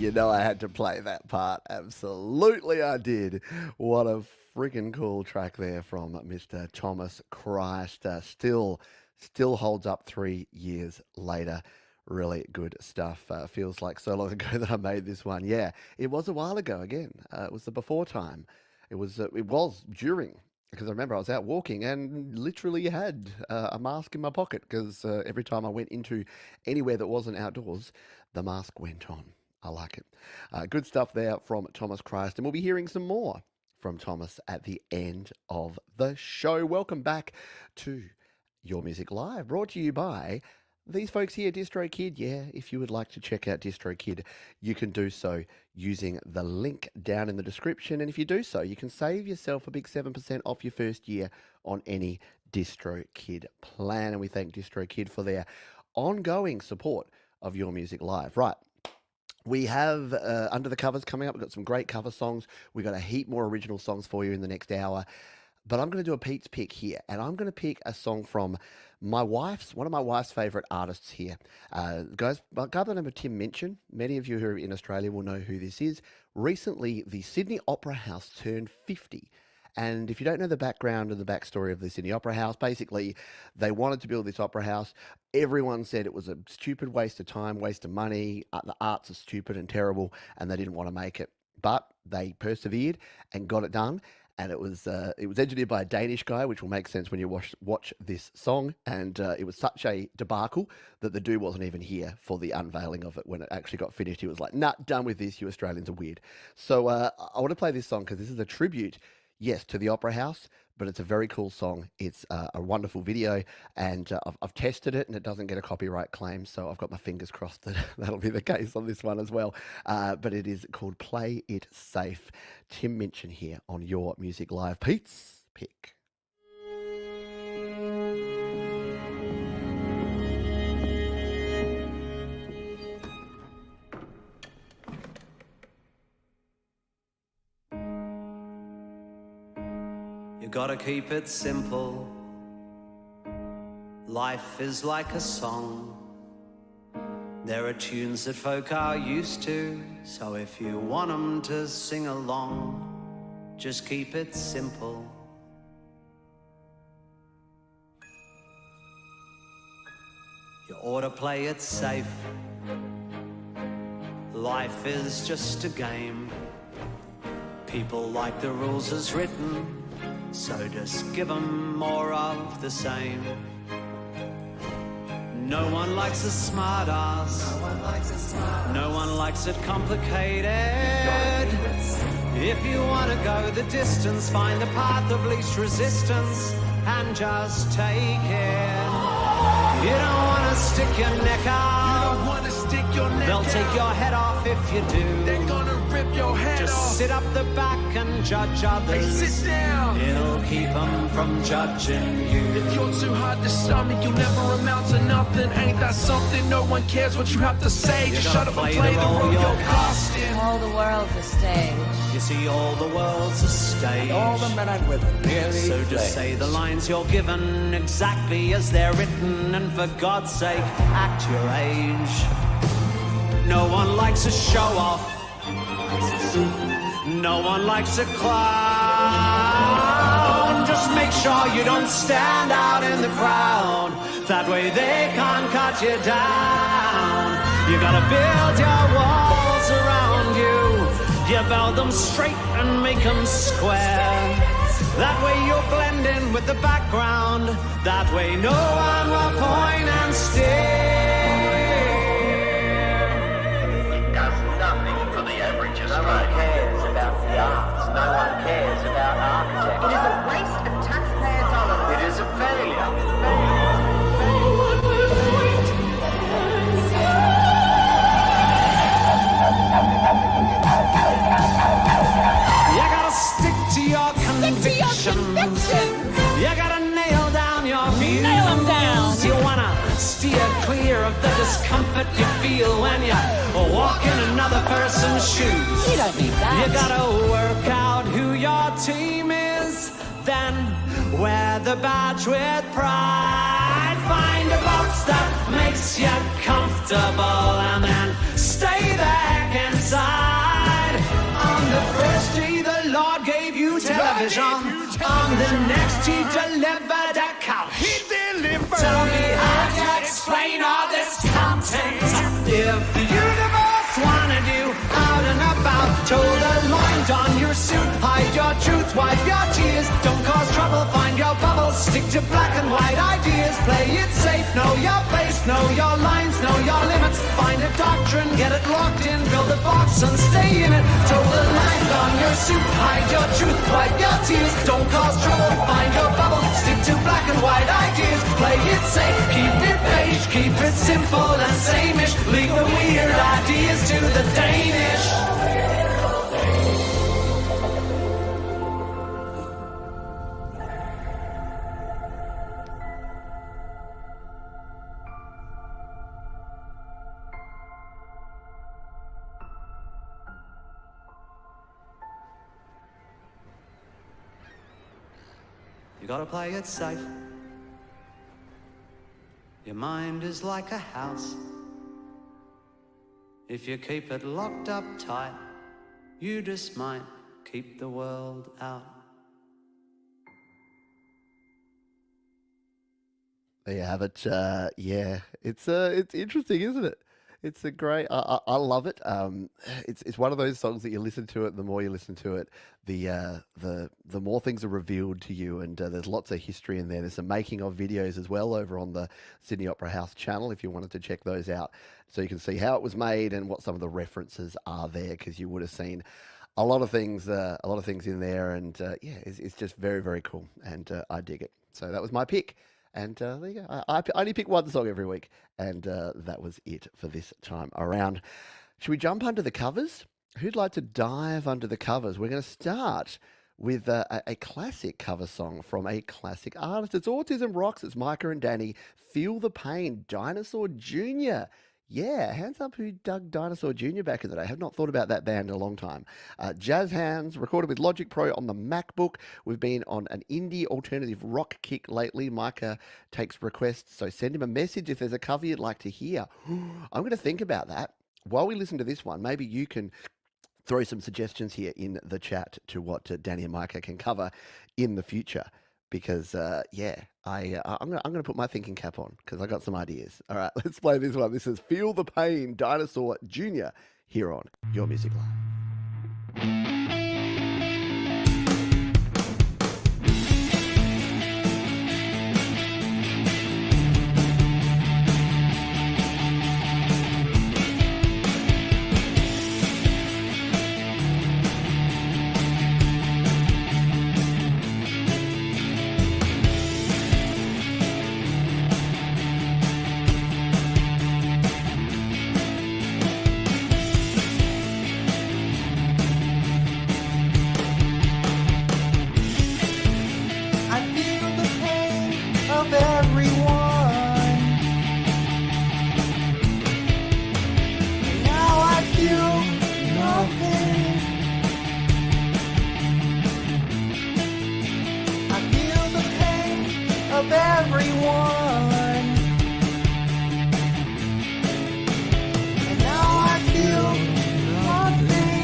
B: You know I had to play that part. Absolutely I did. What a freaking cool track there from Mr. Thomas Christ. Still holds up 3 years later. Really good stuff. Feels like so long ago that I made this one. Yeah, it was a while ago again. It was the before time. It was during, because I remember I was out walking and literally had a mask in my pocket because every time I went into anywhere that wasn't outdoors, the mask went on. I like it. Good stuff there from Thomas Christ, and we'll be hearing some more from Thomas at the end of the show. Welcome back to Your Music Live, brought to you by these folks here, DistroKid. Yeah, if you would like to check out DistroKid, you can do so using the link down in the description. And if you do so, you can save yourself a big 7% off your first year on any DistroKid plan. And we thank DistroKid for their ongoing support of Your Music Live. Right. We have Under the Covers coming up. We've got some great cover songs. We've got a heap more original songs for you in the next hour. But I'm going to do a Pete's pick here, and I'm going to pick a song from one of my wife's favourite artists here. Guys, a guy by the name of Tim Minchin. Many of you who are in Australia will know who this is. Recently, the Sydney Opera House turned 50. And if you don't know the background and the backstory of the Sydney Opera House, basically, they wanted to build this opera house. Everyone said it was a stupid waste of time, waste of money. The arts are stupid and terrible, and they didn't want to make it. But they persevered and got it done. And it was engineered by a Danish guy, which will make sense when you watch this song. And it was such a debacle that the dude wasn't even here for the unveiling of it. When it actually got finished, he was like, nah, done with this. You Australians are weird. So I want to play this song because this is a tribute, yes, to the Opera House, but it's a very cool song. It's a wonderful video, and I've tested it, and it doesn't get a copyright claim, so I've got my fingers crossed that that'll be the case on this one as well. But it is called Play It Safe. Tim Minchin here on Your Music Live. Pete's pick.
G: You gotta keep it simple. Life is like a song. There are tunes that folk are used to, so if you want them to sing along, just keep it simple. You ought to play it safe. Life is just a game. People like the rules as written, so just give them more of the same. No one likes a smart ass. No one likes it complicated. If you want to go the distance, find the path of least resistance and just take it. You don't want to stick your neck out. They'll take your head off if you do.
A: They're gonna rip your head
G: Just
A: off.
G: sit up the back and judge others.
A: Hey, sit down.
G: It'll keep them from judging you.
A: If you're too hard to stomach, you'll never amount to nothing. Ain't that something? No one cares what you have to say. Just shut up and play the role you're cast in.
H: All the world's a stage.
G: You see, all the world's a stage.
I: All the men and women merely
G: So just say the lines you're given exactly as they're written, and for God's sake, act your age. No one likes a show off. No one likes a clown. Just make sure you don't stand out in the crowd. That way they can't cut you down. You gotta build your walls around you. You build them straight and make them square. That way you'll blend in with the background. That way no one will point and stare.
J: No one cares about the arts. No one cares about architecture.
H: It is a waste of taxpayer dollars.
J: It is a failure.
G: You gotta stick to your convictions. You gotta nail down your views.
H: Nail 'em down.
G: You wanna steer clear of the discomfort you feel when you walk in another person's shoes.
H: You don't need that.
G: You gotta work out who your team is, then wear the badge with pride. Find a box that makes you comfortable and then stay there second side. On the first day the Lord gave you television. On the next he delivered a couch.
A: He delivered.
G: Tell me how to explain all this content. If the universe wanted you out and about, toe the lines on your suit, hide your truth, wipe your tears. Don't cause trouble, find your bubble, stick to black and white ideas. Play it safe, know your place, know your lines, know your limits. Find a doctrine, get it locked in, build a box and stay in it. Toe the lines on your suit, hide your truth, wipe your tears. Don't cause trouble, find your bubble, stick to black and white ideas. Play it safe, keep it beige, keep it simple and same-ish. Leave the weird ideas to the Danish. You gotta play it safe. Your mind is like a house. If you keep it locked up tight, you just might keep the world out.
B: There you have it. Yeah, it's interesting, isn't it? It's a great. I love it. It's one of those songs that you listen to it. The more you listen to it, the more things are revealed to you, and there's lots of history in there. There's some making of videos as well over on the Sydney Opera House channel if you wanted to check those out, so you can see how it was made and what some of the references are there, because you would have seen a lot of things in there, and yeah, it's just very, very cool, and I dig it. So that was my pick. And there you go. I only pick one song every week, and that was it for this time around. Should we jump under the covers? Who'd like to dive under the covers? We're going to start with a classic cover song from a classic artist. It's Autism Rocks. It's Micah and Danny. Feel the Pain. Dinosaur Jr. Yeah, hands up who dug Dinosaur Jr. back in the day. I have not thought about that band in a long time. Jazz Hands, recorded with Logic Pro on the MacBook. We've been on an indie alternative rock kick lately. Micah takes requests, so send him a message if there's a cover you'd like to hear. I'm going to think about that. While we listen to this one, maybe you can throw some suggestions here in the chat to what Danny and Micah can cover in the future. Because, yeah, I'm gonna put my thinking cap on because I got some ideas. All right, let's play this one. This is Feel the Pain, Dinosaur Jr. here on Your Music Live.
D: I feel the pain of everyone. And now I feel nothing. I feel the pain of everyone. And now I feel nothing.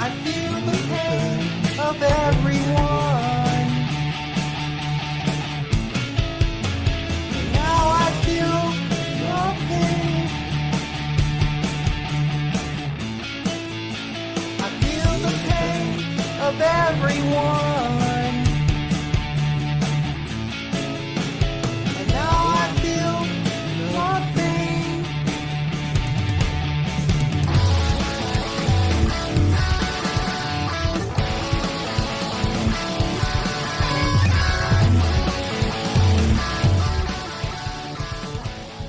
D: I feel the pain of everyone. And now I feel nothing. I feel the pain of everyone. And now I feel nothing.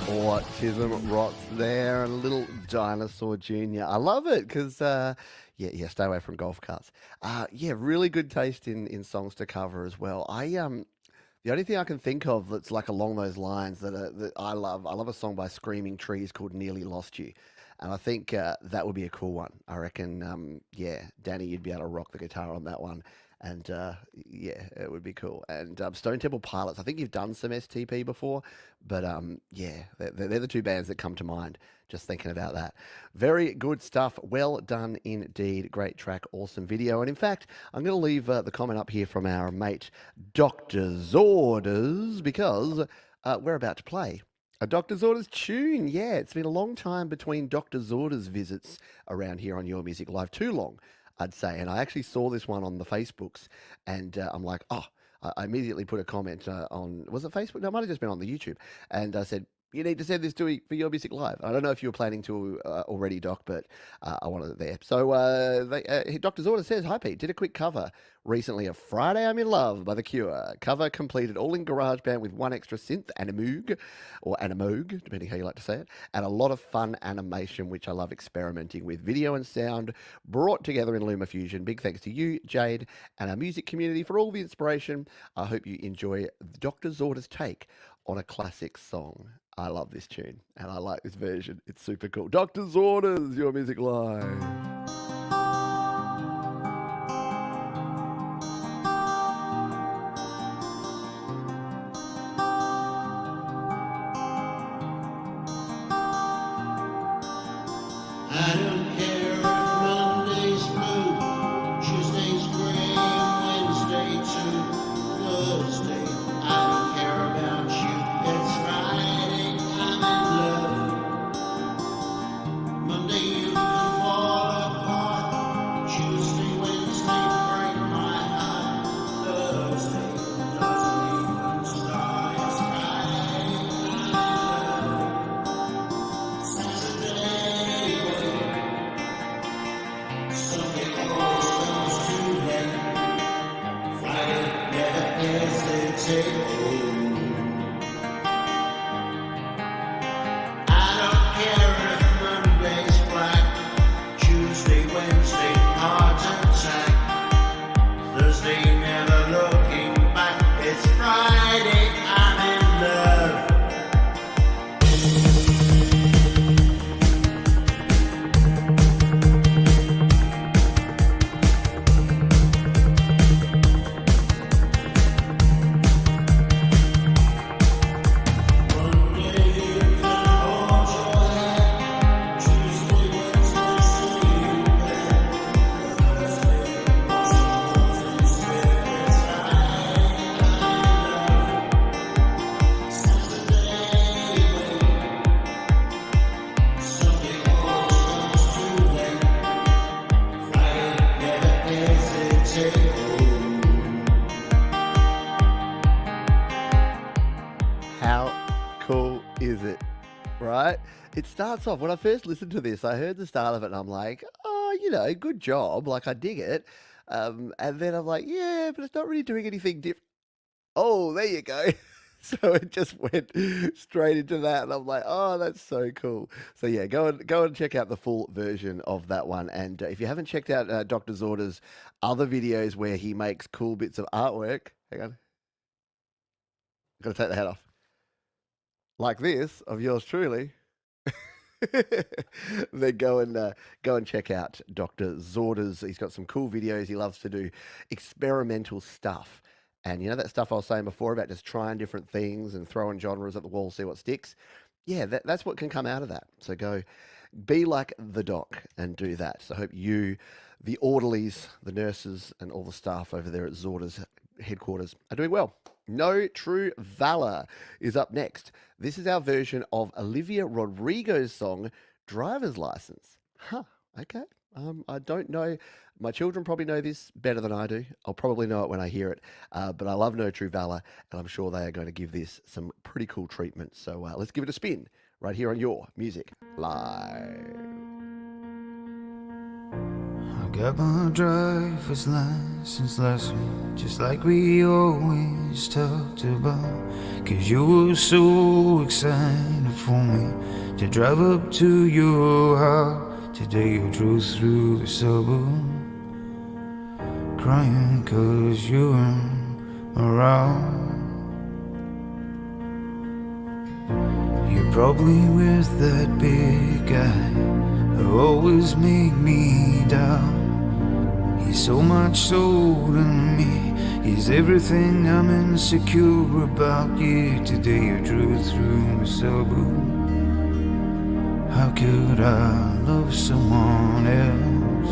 B: Autism Rocks there, and a little Dinosaur Jr. I love it because, yeah, stay away from golf carts. Yeah, really good taste in songs to cover as well. The only thing I can think of that's like along those lines that I love a song by Screaming Trees called "Nearly Lost You," and I think that would be a cool one. I reckon, yeah, Danny, you'd be able to rock the guitar on that one, and yeah, it would be cool. And Stone Temple Pilots, I think you've done some STP before, but yeah, they're the two bands that come to mind. Just thinking about that. Very good stuff. Well done indeed. Great track, awesome video. And in fact, I'm going to leave the comment up here from our mate Doctor's Orders because we're about to play a Doctor's Orders tune. Yeah, it's been a long time between Doctor's Orders visits around here on Your Music Live. Too long, I'd say. And I actually saw this one on the Facebooks and I'm like, oh, I immediately put a comment on, was it Facebook? No, it might have just been on the YouTube. And I said, you need to send this to for Your Music Live. I don't know if you were planning to already, Doc, but I wanted it there. So Doctor's Order says, hi Pete, did a quick cover recently of Friday I'm in Love by The Cure. Cover completed all in GarageBand with one extra synth and a Moog, or Animoog, depending how you like to say it, and a lot of fun animation, which I love experimenting with. Video and sound brought together in LumaFusion. Big thanks to you, Jade, and our music community for all the inspiration. I hope you enjoy Doctor's Order's take on a classic song. I love this tune and I like this version. It's super cool. Doctor's Orders, Your Music Live.
A: I don't care if Monday's blue, Tuesday's gray, Wednesday too, Thursday. I don't care about you. It's Friday, I'm in love. Monday you can fall apart. Tuesday, Wednesday break my heart. Thursday doesn't even start. It's Friday, I'm in love. Saturday. Sunday always comes too late. Friday never hesitates. I don't care if Monday's black. Tuesday, Wednesday, heart attack. Thursday never looking back. It's Friday, I'm in love.
B: How cool is it, right? It starts off, when I first listened to this, I heard the start of it and I'm like, oh, you know, good job. Like, I dig it. And then I'm like, yeah, but it's not really doing anything different. Oh, there you go. So it just went straight into that, and I'm like, oh, that's so cool. So yeah, go and check out the full version of that one. And if you haven't checked out Doctor's Orders' other videos where he makes cool bits of artwork, hang on, I've got to take the hat off, like this of yours truly. Then go and check out Dr. Zorda's. He's got some cool videos. He loves to do experimental stuff. And you know that stuff I was saying before about just trying different things and throwing genres at the wall, see what sticks? Yeah, that's what can come out of that. So go be like the doc and do that. So I hope you, the orderlies, the nurses, and all the staff over there at Zorda's headquarters are doing well. No True Valor is up next. This is our version of Olivia Rodrigo's song, Driver's License. Huh, okay. I don't know. My children probably know this better than I do. I'll probably know it when I hear it. But I love No True Valor, and I'm sure they are going to give this some pretty cool treatment. So let's give it a spin right here on Your Music Live.
C: I got my driver's license last week, just like we always talked about. 'Cause you were so excited for me to drive up to your house. Today you drove through the suburb, crying 'cause you weren't around. Probably with that big guy who always made me doubt. He's so much so to me, he's everything I'm insecure about. Yeah, today you drove through the suburb. How could I love someone else?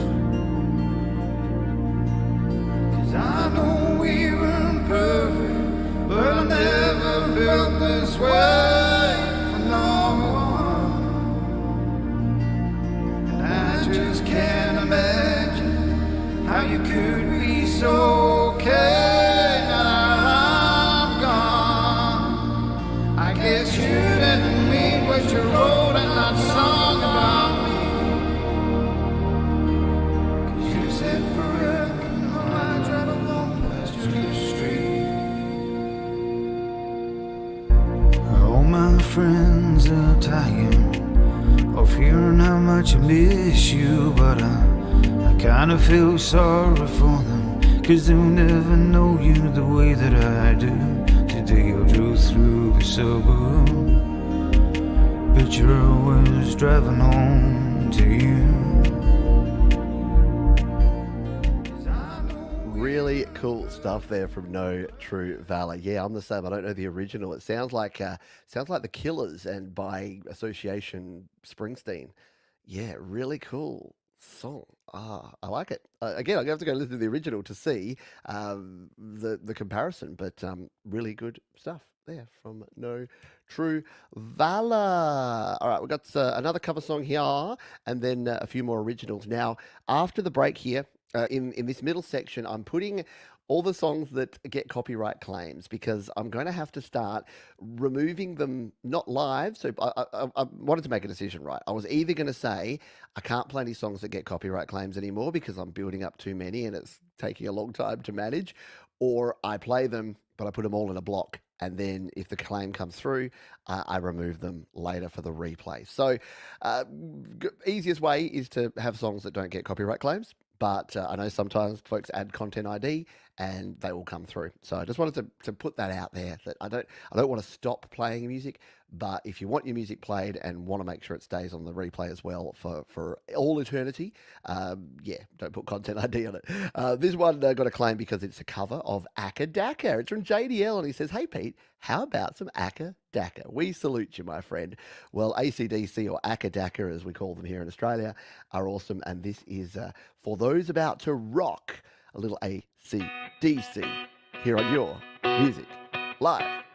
C: 'Cause I know we weren't perfect, but I never felt this way for no one. And I just can't imagine how you could be so okay now that I'm gone. I guess you didn't mean what you wrote in that song about me. 'Cause you said forever, no, I drive along past your street. All my friends are tired of hearing how much I miss you, but I kinda feel sorry for them, 'cause they'll never know you the way that I do. Today I drove through the suburb, picture I was driving home to you.
B: Really cool stuff there from No True Valor. Yeah, I'm the same. I don't know the original. It sounds like the Killers and by association Springsteen. Yeah, really cool song. I like it. Again, I'm gonna have to go listen to the original to see the comparison, but really good stuff there from No True Valor. All right, we've got another cover song here, and then a few more originals. Now, after the break here, in this middle section, I'm putting all the songs that get copyright claims because I'm going to have to start removing them, not live. So I wanted to make a decision, right? I was either going to say I can't play any songs that get copyright claims anymore because I'm building up too many and it's taking a long time to manage, or I play them, but I put them all in a block. And then if the claim comes through, I remove them later for the replay. So easiest way is to have songs that don't get copyright claims. But I know sometimes folks add content ID and they will come through. So I just wanted to put that out there that I don't want to stop playing music, but if you want your music played and want to make sure it stays on the replay as well for all eternity, don't put content ID on it. This one got a claim because it's a cover of Akka Daka. It's from JDL and he says, "Hey Pete, how about some Akka Daka? We salute you, my friend." Well, AC/DC or Akka Daka, as we call them here in Australia, are awesome. And this is for those about to rock a little AC/DC here on Your Music Live.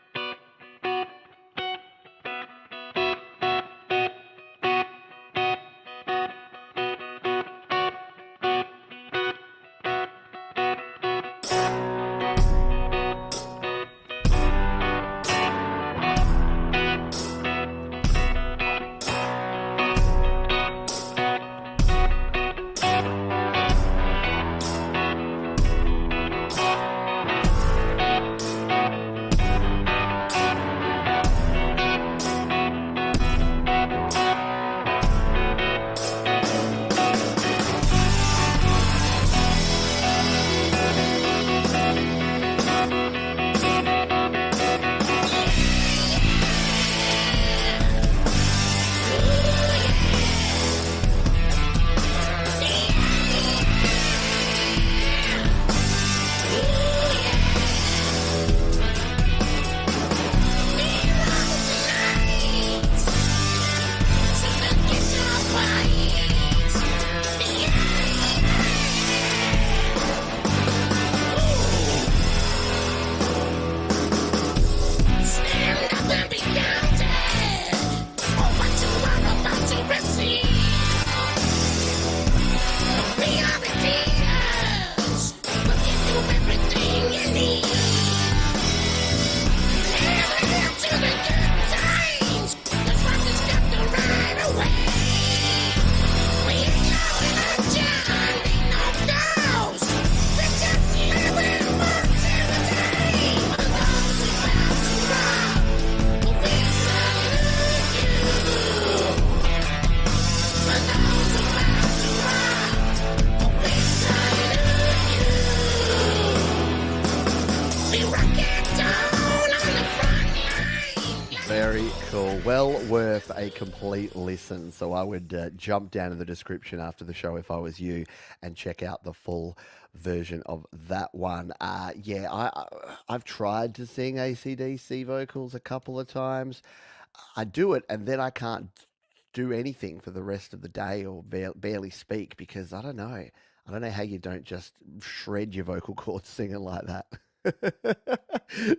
B: cool. Well worth a complete listen. So I would jump down in the description after the show if I was you and check out the full version of that one. I've tried to sing AC/DC vocals a couple of times. I do it and then I can't do anything for the rest of the day or barely speak because I don't know. I don't know how you don't just shred your vocal cords singing like that.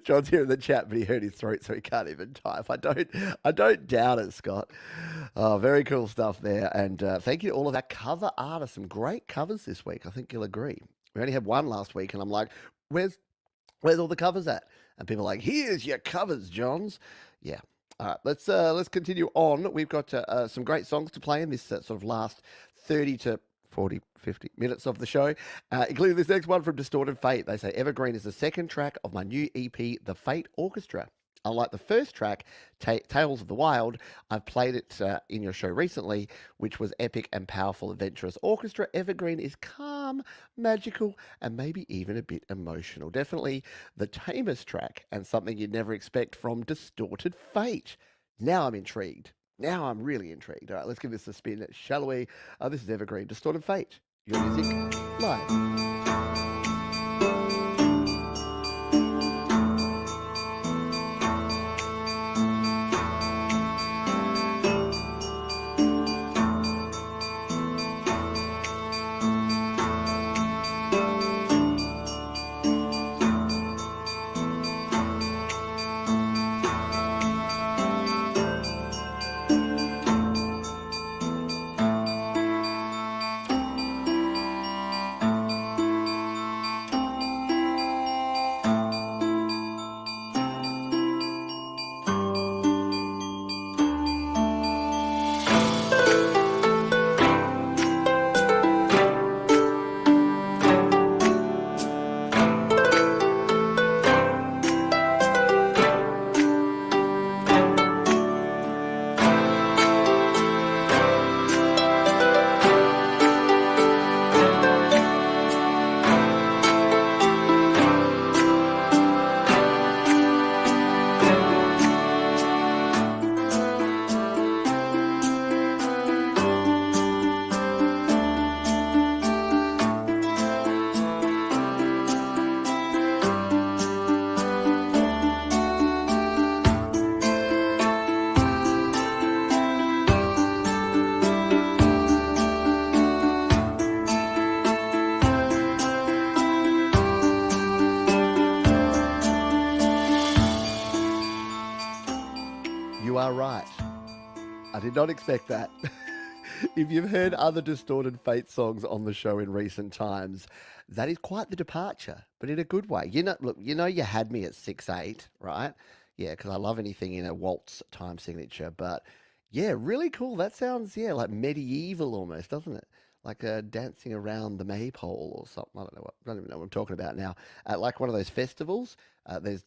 B: John's here in the chat, but he hurt his throat, so he can't even type. I don't doubt it, Scott. Oh, very cool stuff there, and thank you to all of our cover artists. Some great covers this week. I think you'll agree. We only had one last week, and I'm like, where's all the covers at? And people are like, here's your covers, Johns. Yeah. All right, let's continue on. We've got some great songs to play in this sort of last 30 to 40, 50 minutes of the show, including this next one from Distorted Fate. They say, Evergreen is the second track of my new EP, The Fate Orchestra. Unlike the first track, Tales of the Wild, I've played it in your show recently, which was epic and powerful, adventurous orchestra. Evergreen is calm, magical, and maybe even a bit emotional. Definitely the tamest track and something you'd never expect from Distorted Fate. Now I'm intrigued. Now I'm really intrigued. All right, let's give this a spin, shall we? This is Evergreen, Distorted Fate. Your music live. You are right. I did not expect that. If you've heard other Distorted Fate songs on the show in recent times, that is quite the departure, but in a good way. Look, you had me at 6/8, right? Yeah, because I love anything in a waltz time signature, but yeah, really cool. That sounds, like medieval almost, doesn't it? Like dancing around the maypole or something. I don't even know what I'm talking about now. Like one of those festivals. There's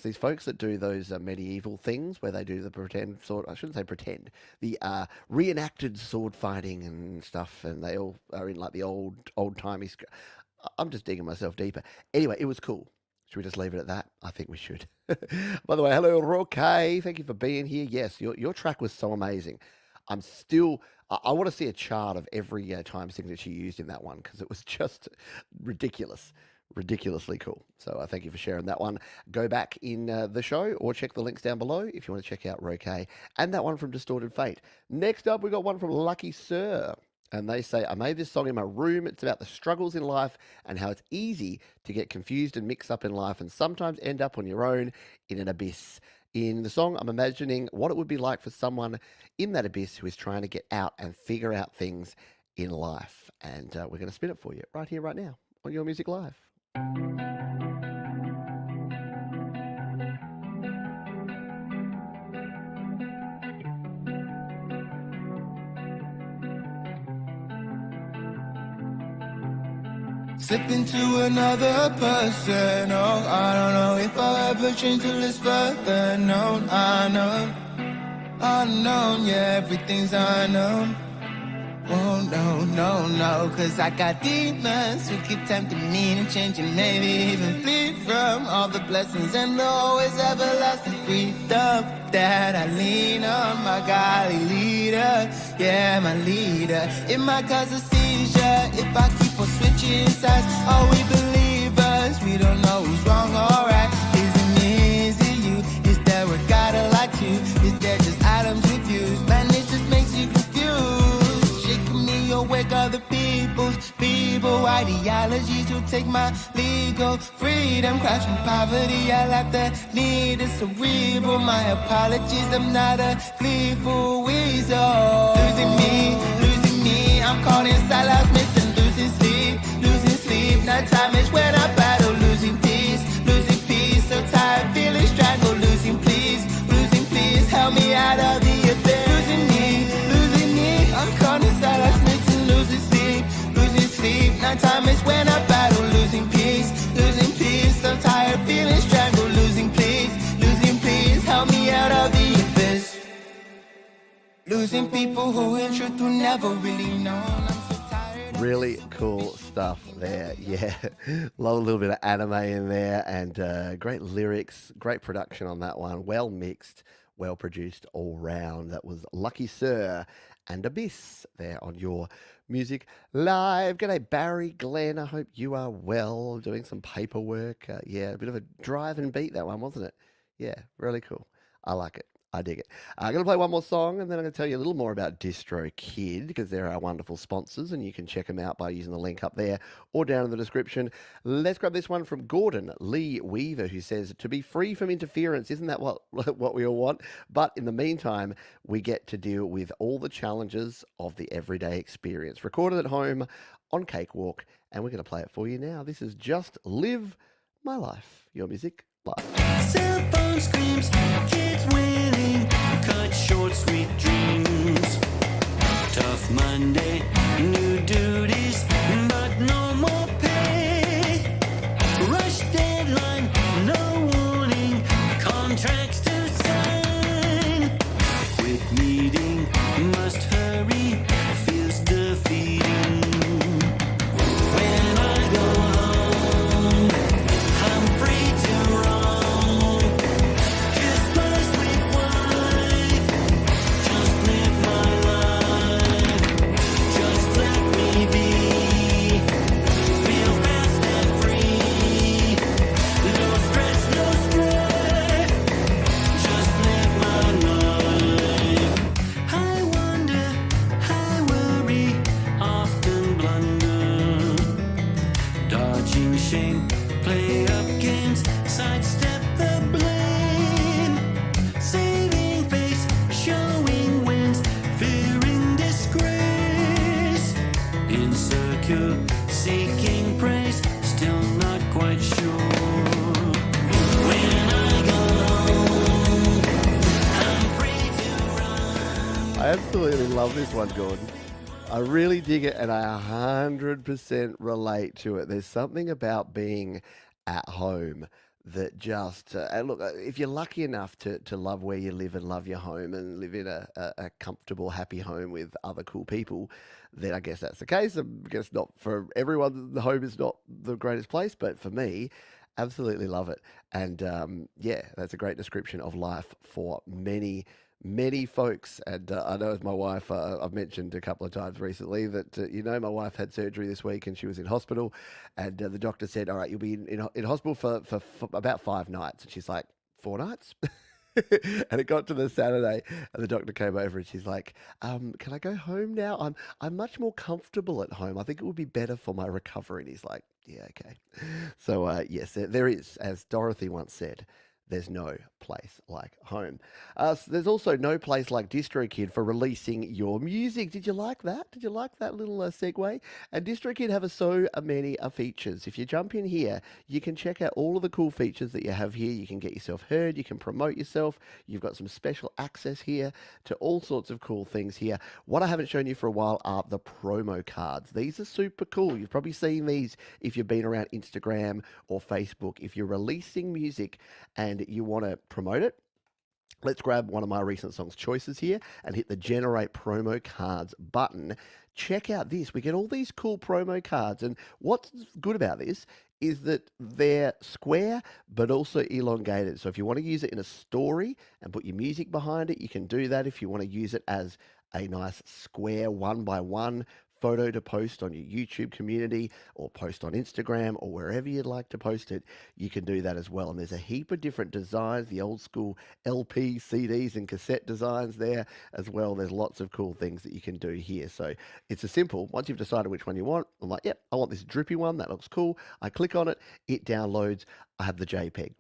B: these folks that do those medieval things where they do the pretend sword. I shouldn't say pretend. The reenacted sword fighting and stuff, and they all are in like the old timey. I'm just digging myself deeper. Anyway, it was cool. Should we just leave it at that? I think we should. By the way, hello, Roque. Thank you for being here. Yes, your track was so amazing. I want to see a chart of every time signature used in that one because it was just ridiculously cool. So thank you for sharing that one. Go back in the show or check the links down below if you want to check out Roque and that one from Distorted Fate. Next up, we got one from Lucky Sir. And they say, I made this song in my room. It's about the struggles in life and how it's easy to get confused and mixed up in life and sometimes end up on your own in an abyss. In the song, I'm imagining what it would be like for someone in that abyss who is trying to get out and figure out things in life. And we're going to spin it for you right here, right now on Your Music Live.
I: Slip into another person. Oh, I don't know if I'll ever change till it's further known. Unknown, yeah, everything's unknown. Oh no, cause I got demons who keep tempting me to change and maybe even flee from all the blessings and the always everlasting freedom that I lean on. My godly leader, yeah, my leader. It might cause a seizure if I keep on switching sides. Are we believers? We don't know who's wrong or right. Is it you? Is there a God like you? Is there just atoms with views? Man, it just makes you confused. Shaking me awake, other people's feeble ideologies to take my legal freedom. Crash from poverty, I lack the need is cerebral. My apologies, I'm not a gleeful weasel. Losing me, I'm caught inside, lost, missing, losing sleep. Nighttime is when I battle, losing peace, so tired, feeling strangled, losing please, help me out of the abyss. Losing me, I'm caught inside, lost, missing, losing sleep. Nighttime is when I battle, losing peace, so tired, feeling strangled, losing please, help me out of the abyss. Losing people who in truth will never really know. I'm so tired.
B: Really cool stuff there. Yeah, love a little bit of anime in there, and great lyrics, great production on that one. Well mixed, well produced all round. That was Lucky Sir and Abyss there on your Music Live. G'day Barry, Glenn, I hope you are well, doing some paperwork. Yeah, a bit of a drive and beat, that one, wasn't it? Yeah, really cool. I like it. I dig it. I'm going to play one more song, and then I'm going to tell you a little more about DistroKid, because they're our wonderful sponsors, and you can check them out by using the link up there or down in the description. Let's grab this one from Gordon Lee Weaver, who says, to be free from interference, isn't that what we all want? But in the meantime, we get to deal with all the challenges of the everyday experience. Recorded at home on Cakewalk, and we're going to play it for you now. This is Just Live My Life, your Music Live.
D: Cell phone screams, kids winning, cut short sweet dreams. Tough Monday, new duties, but no more pay. Rush deadline, no warning, contracts to sign. Quick meeting, must hurry, feels defeating. When I go home, I'm free to roam. Kiss my sweet wife, just live my life. Just let me be, feel fast and free. No stress, no strife, just live my life. I wonder, I worry, often blunder. Dodging shame, play up games, sidestep the blame. Saving face, showing wins, fearing disgrace. Insecure, seeking praise, still not quite sure. When I go home, I'm free to run.
B: I absolutely love this one, Gordon. I really dig it, and I 100% relate to it. There's something about being at home that just, and look, if you're lucky enough to love where you live and love your home and live in a comfortable, happy home with other cool people, then I guess that's the case. I guess not for everyone, the home is not the greatest place, but for me, absolutely love it. And yeah, that's a great description of life for many folks. And I know, as my wife, I've mentioned a couple of times recently that, my wife had surgery this week and she was in hospital, and the doctor said, all right, you'll be in hospital for about 5 nights. And she's like, 4 nights? And it got to the Saturday, and the doctor came over and she's like, can I go home now? I'm much more comfortable at home. I think it would be better for my recovery. And he's like, yeah, okay. So yes, there is, as Dorothy once said, there's no place like home. There's also no place like DistroKid for releasing your music. Did you like that? Did you like that little segue? And DistroKid have so many features. If you jump in here, you can check out all of the cool features that you have here. You can get yourself heard. You can promote yourself. You've got some special access here to all sorts of cool things here. What I haven't shown you for a while are the promo cards. These are super cool. You've probably seen these if you've been around Instagram or Facebook. If you're releasing music and you want to promote it, let's grab one of my recent songs choices here and hit the generate promo cards button. check out this. We get all these cool promo cards. And what's good about this is that they're square but also elongated. So if you want to use it in a story and put your music behind it, you can do that. If you want to use it as a nice square 1x1 photo to post on your YouTube community or post on Instagram or wherever you'd like to post it, you can do that as well. And there's a heap of different designs, the old school LP, CDs and cassette designs there as well. There's lots of cool things that you can do here. So it's a simple, once you've decided which one you want, I'm like, yep, I want this drippy one. That looks cool. I click on it, it downloads. I have the JPEG.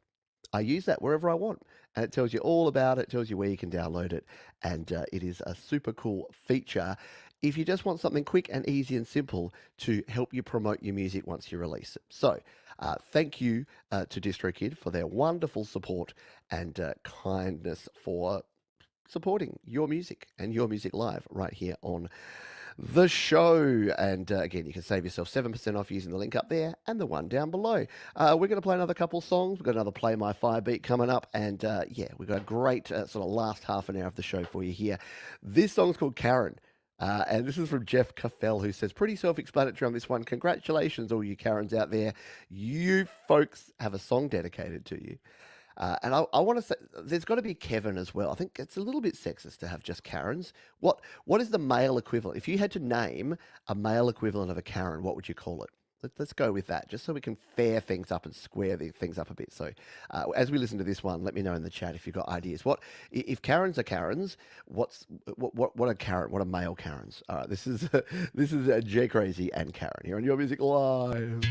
B: I use that wherever I want, and it tells you all about it, tells you where you can download it, and it is a super cool feature if you just want something quick and easy and simple to help you promote your music once you release it. So thank you to DistroKid for their wonderful support and kindness for supporting your music and your music live right here on the show. And again, you can save yourself 7% off using the link up there and the one down below. We're going to play another couple songs. We've got another Play My Fire beat coming up. And yeah, we've got a great sort of last half an hour of the show for you here. This song's called Karen. And this is from Jeff Caffell, who says, pretty self-explanatory on this one. Congratulations, all you Karens out there. You folks have a song dedicated to you. And I want to say, there's got to be Kevin as well. I think it's a little bit sexist to have just Karens. What is the male equivalent? If you had to name a male equivalent of a Karen, what would you call it? Let's go with that, just so we can fair things up and square things up a bit. So as we listen to this one, let me know in the chat if you've got ideas. What if Karens are Karens? What are Karen? What are male Karens? All right, this is J Crazy and Karen here on Your Music Live.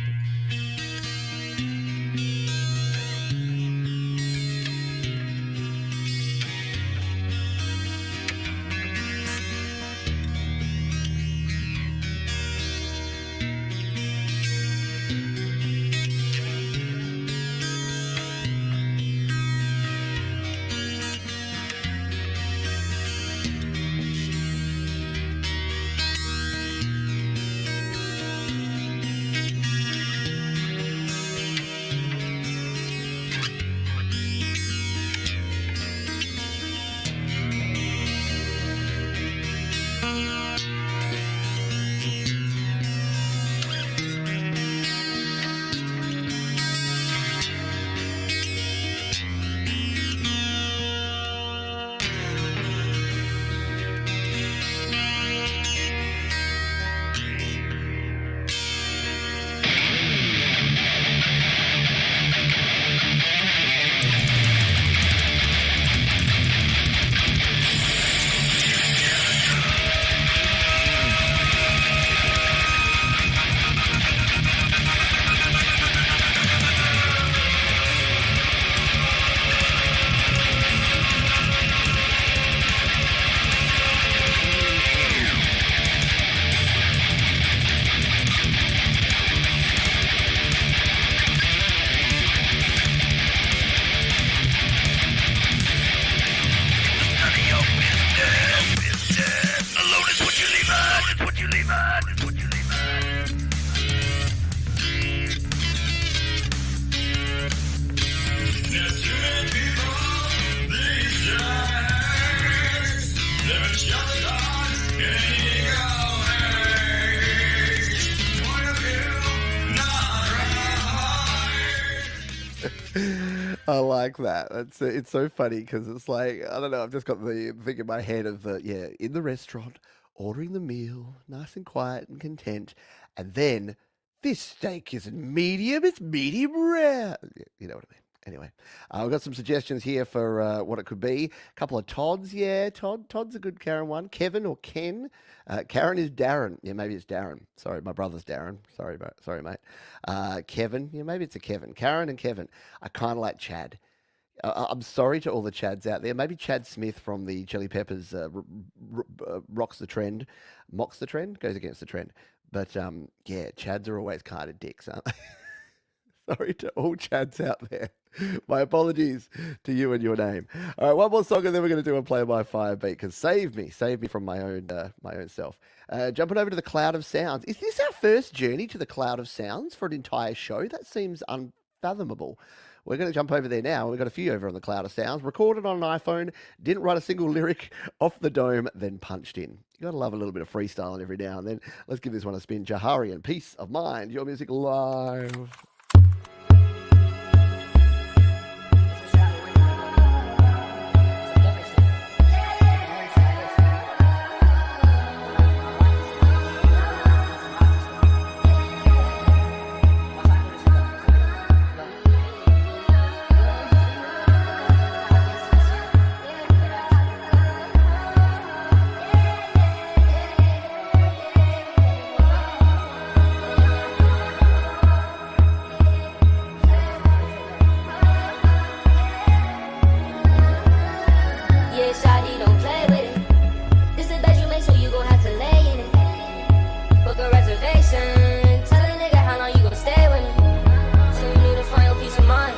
B: I like that. It's so funny because it's like, I don't know, I've just got the thing in my head of in the restaurant, ordering the meal, nice and quiet and content, and then this steak isn't medium, it's medium rare. You know what I mean. Anyway, I've got some suggestions here for what it could be. A couple of Todds, yeah. Todd's a good Karen one. Kevin or Ken. Karen is Darren. Yeah, maybe it's Darren. Sorry, my brother's Darren. Sorry, mate. Kevin. Yeah, maybe it's a Kevin. Karen and Kevin. I kind of like Chad. I'm sorry to all the Chads out there. Maybe Chad Smith from the Chili Peppers rocks the trend. Mocks the trend? Goes against the trend. But, yeah, Chads are always kind of dicks, aren't they? Sorry to all Chads out there. My apologies to you and your name. All right, one more song and then we're going to do a Play My Fire beat because save me from my own self. Jumping over to the Cloud of Sounds. Is this our first journey to the Cloud of Sounds for an entire show? That seems unfathomable. we're going to jump over there now. We've got a few over on the Cloud of Sounds. Recorded on an iPhone, didn't write a single lyric, off the dome, then punched in. You got to love a little bit of freestyling every now and then. Let's give this one a spin. Jahari and Peace of Mind, Your Music Live.
K: Yeah, shawty, don't play with it. This the bed you make, so you gon' have to lay in it. Book a reservation. Tell a nigga how long you gon' stay with me. So you need to find your peace of mind.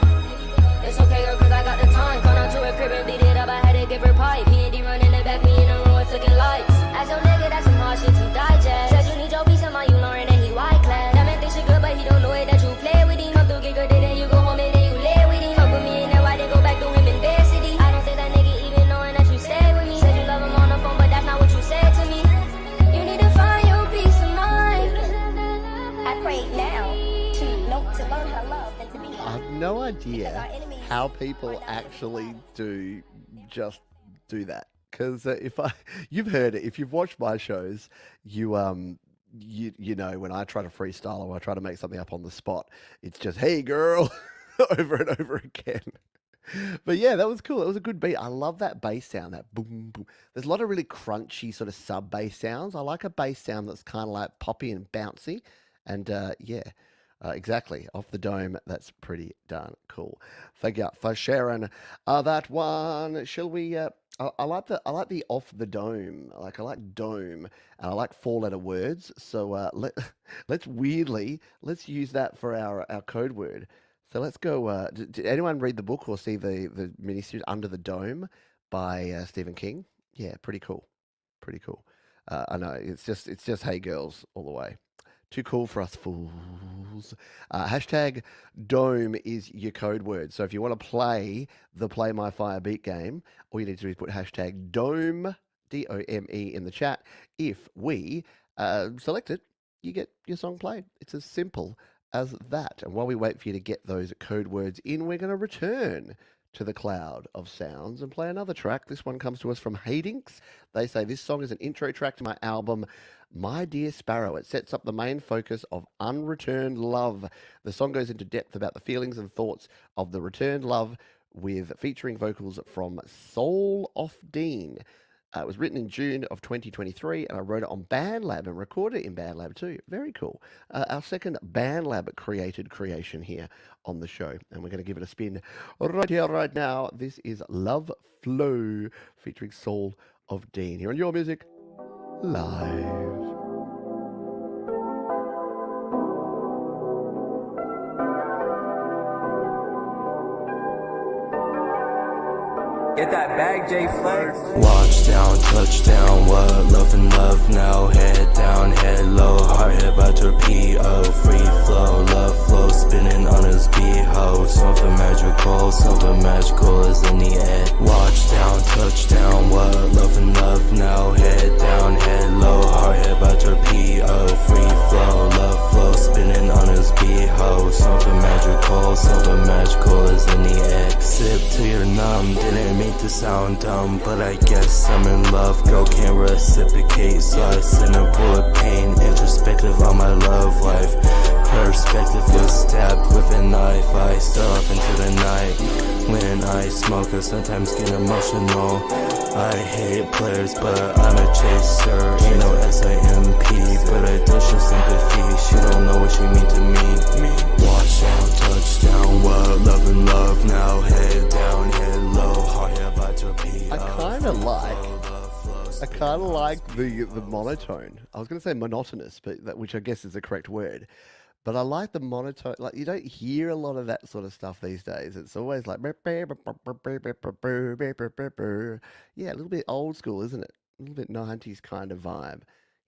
K: It's okay, girl, cause I got the time. Come down to her crib and beat it up. I had to give her pipe. P&D running the back, me in the room with looking lights. Ask your nigga, that's some hard shit to digest. Said you need your peace of mind, you learn that he white class. That man thinks you good, but he don't know it that you play with him. Come through, get good, then you go home and then you lay with him. Fuck with me and then why they go back to him in Bear City. I don't think that nigga even knowing that you stay with me. Said you love him on the phone, but that's not what you said to me. You need to find your peace of mind.
L: I pray now to learn how to love and to be
B: I have no
L: Because
B: idea
L: our enemies
B: how
L: are
B: people
L: not
B: actually do just do that. Because you've heard it. If you've watched my shows, you know when I try to freestyle or I try to make something up on the spot, it's just "Hey girl" over and over again. But yeah, that was cool. It was a good beat. I love that bass sound, that boom boom. There's a lot of really crunchy sort of sub bass sounds. I like a bass sound that's kind of like poppy and bouncy. And exactly. Off the dome. That's pretty darn cool. Thank you for sharing that one. Shall we? I like the off the dome. I like dome, and I like four-letter words. So let's use that for our code word. So let's go. Did anyone read the book or see the miniseries Under the Dome by Stephen King? Yeah, pretty cool. Pretty cool. I know it's just hey girls all the way. Too cool for us fools. Hashtag Dome is your code word. So if you want to play the Play My Fire Beat game, all you need to do is put hashtag Dome, D-O-M-E, in the chat. If we select it, you get your song played. It's as simple as that. And while we wait for you to get those code words in, we're going to return to the Cloud of Sounds and play another track. This one comes to us from Hadinks. They say this song is an intro track to my album My Dear Sparrow. It sets up the main focus of unreturned love. The song goes into depth about the feelings and thoughts of the returned love, with featuring vocals from Soul Off Dean. It was written in June of 2023, and I wrote it on BandLab and recorded it in BandLab too. Very cool. Our second BandLab created creation here on the show, and we're going to give it a spin right here, right now. This is Love Flow featuring Soul of Dean here on Your Music Live.
C: Get that bag, J Flex.
M: Watch down, touchdown, what? Love and love now. Head down, head low. Heart hit by torpedo. Free flow, love flow. Spinning on his beho. Something magical is in the air. Watch down, touchdown, what? Love and love now. Head down, head low. Heart hit by torpedo. Free flow, love flow. Spinning on his beho. Something magical is in the air. Sip till you're numb. Didn't mean to sound dumb, but I guess I'm in love. Girl can't reciprocate, so I send a bullet pain. Introspective on my love life. Perspective was stabbed with a knife. I stare up into the night when I smoke. I sometimes get emotional. I hate players, but I'm a chaser. Ain't no SIMP, but I do show sympathy. She don't know what she mean to me. Watch out, touchdown, what? Love and love now. Head down, head low. Heart hit by torpedo.
B: I kind of like the monotone. I was going to say monotonous, but which I guess is the correct word. But I like the monotone. Like, you don't hear a lot of that sort of stuff these days. It's always like, yeah, a little bit old school, isn't it? A little bit 90s kind of vibe.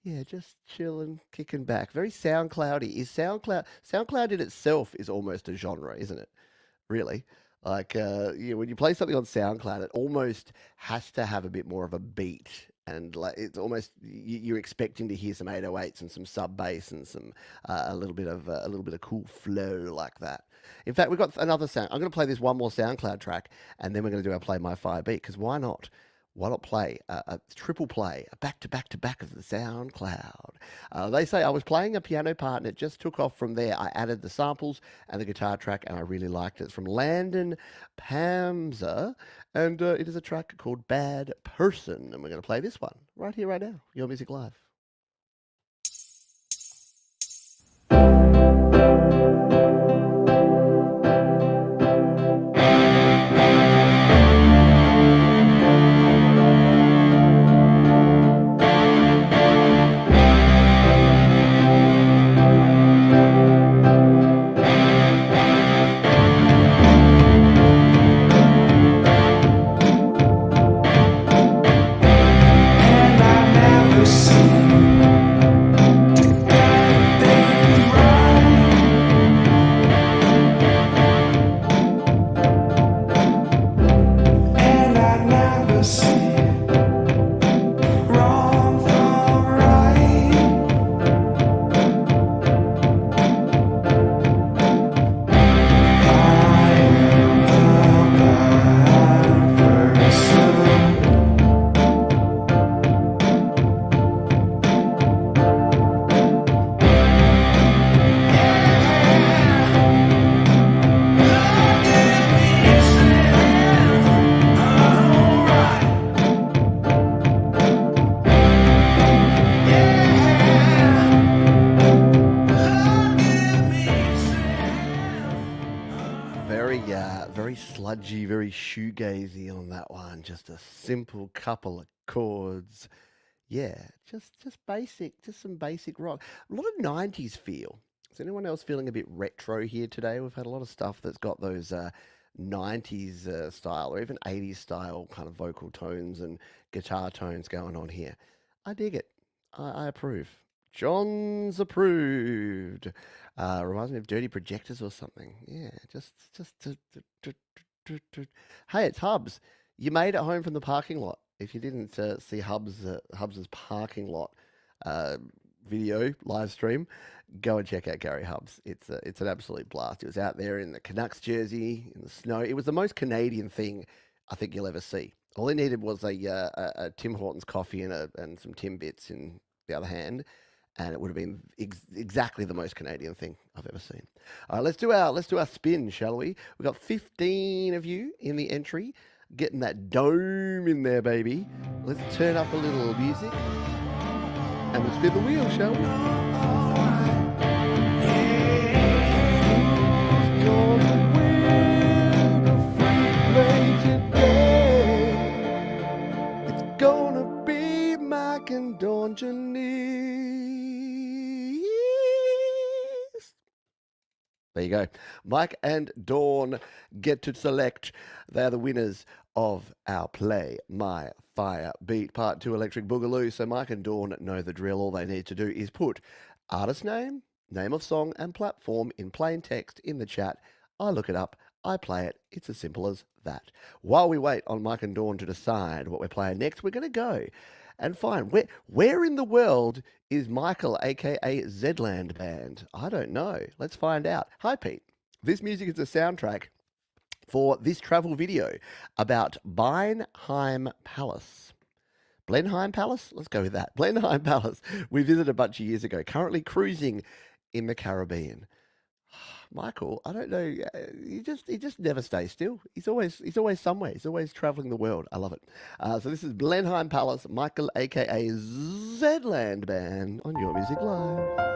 B: Yeah, just chilling, kicking back. Very SoundCloudy. SoundCloud in itself is almost a genre, isn't it? really. Like, when you play something on SoundCloud, it almost has to have a bit more of a beat, and like it's almost you're expecting to hear some 808s and some sub bass and some a little bit of cool flow like that. In fact, we've got another sound. I'm going to play this one more SoundCloud track, and then we're going to do our Play My Fire beat. Because why not? Why not play a triple play, a back to back to back of the SoundCloud? They say I was playing a piano part and it just took off from there. I added the samples and the guitar track and I really liked it. It's from Landon Pamza, and it is a track called Bad Person. And we're going to play this one right here, right now. Your Music Live. Very sludgy, very shoegazy on that one. Just a simple couple of chords. Yeah, just basic, just some basic rock. A lot of 90s feel. Is anyone else feeling a bit retro here today? We've had a lot of stuff that's got those 90s style or even 80s style kind of vocal tones and guitar tones going on here. I dig it. I approve. John's approved. Reminds me of Dirty Projectors or something. Yeah, just. Hey, it's Hubs. You made it home from the parking lot. If you didn't see Hubs's parking lot video live stream, go and check out Gary Hubs. It's an absolute blast. He was out there in the Canucks jersey in the snow. It was the most Canadian thing I think you'll ever see. All he needed was a Tim Hortons coffee and some Timbits in the other hand, and it would have been exactly the most Canadian thing I've ever seen. All right, let's do our spin, shall we? We've got 15 of you in the entry, getting that dome in there, baby. Let's turn up a little music, and we'll spin the wheel, shall we? It's gonna be Mike and Dawn Janice. There you go. Mike and Dawn get to select. They're the winners of our Play My Fire Beat Part 2 Electric Boogaloo. So Mike and Dawn know the drill. All they need to do is put artist name, name of song, and platform in plain text in the chat. I look it up. I play it. It's as simple as that. While we wait on Mike and Dawn to decide what we're playing next, we're going to go and find where in the world is Michael, aka Zedland Band? I don't know. Let's find out. Hi, Pete. This music is a soundtrack for this travel video about Blenheim Palace. Blenheim Palace? Let's go with that. Blenheim Palace. We visited a bunch of years ago. Currently cruising in the Caribbean. Michael, I don't know. He just never stays still. He's always somewhere. He's always traveling the world. I love it. So this is Blenheim Palace, Michael, aka Zedland Band, on Your Music Live.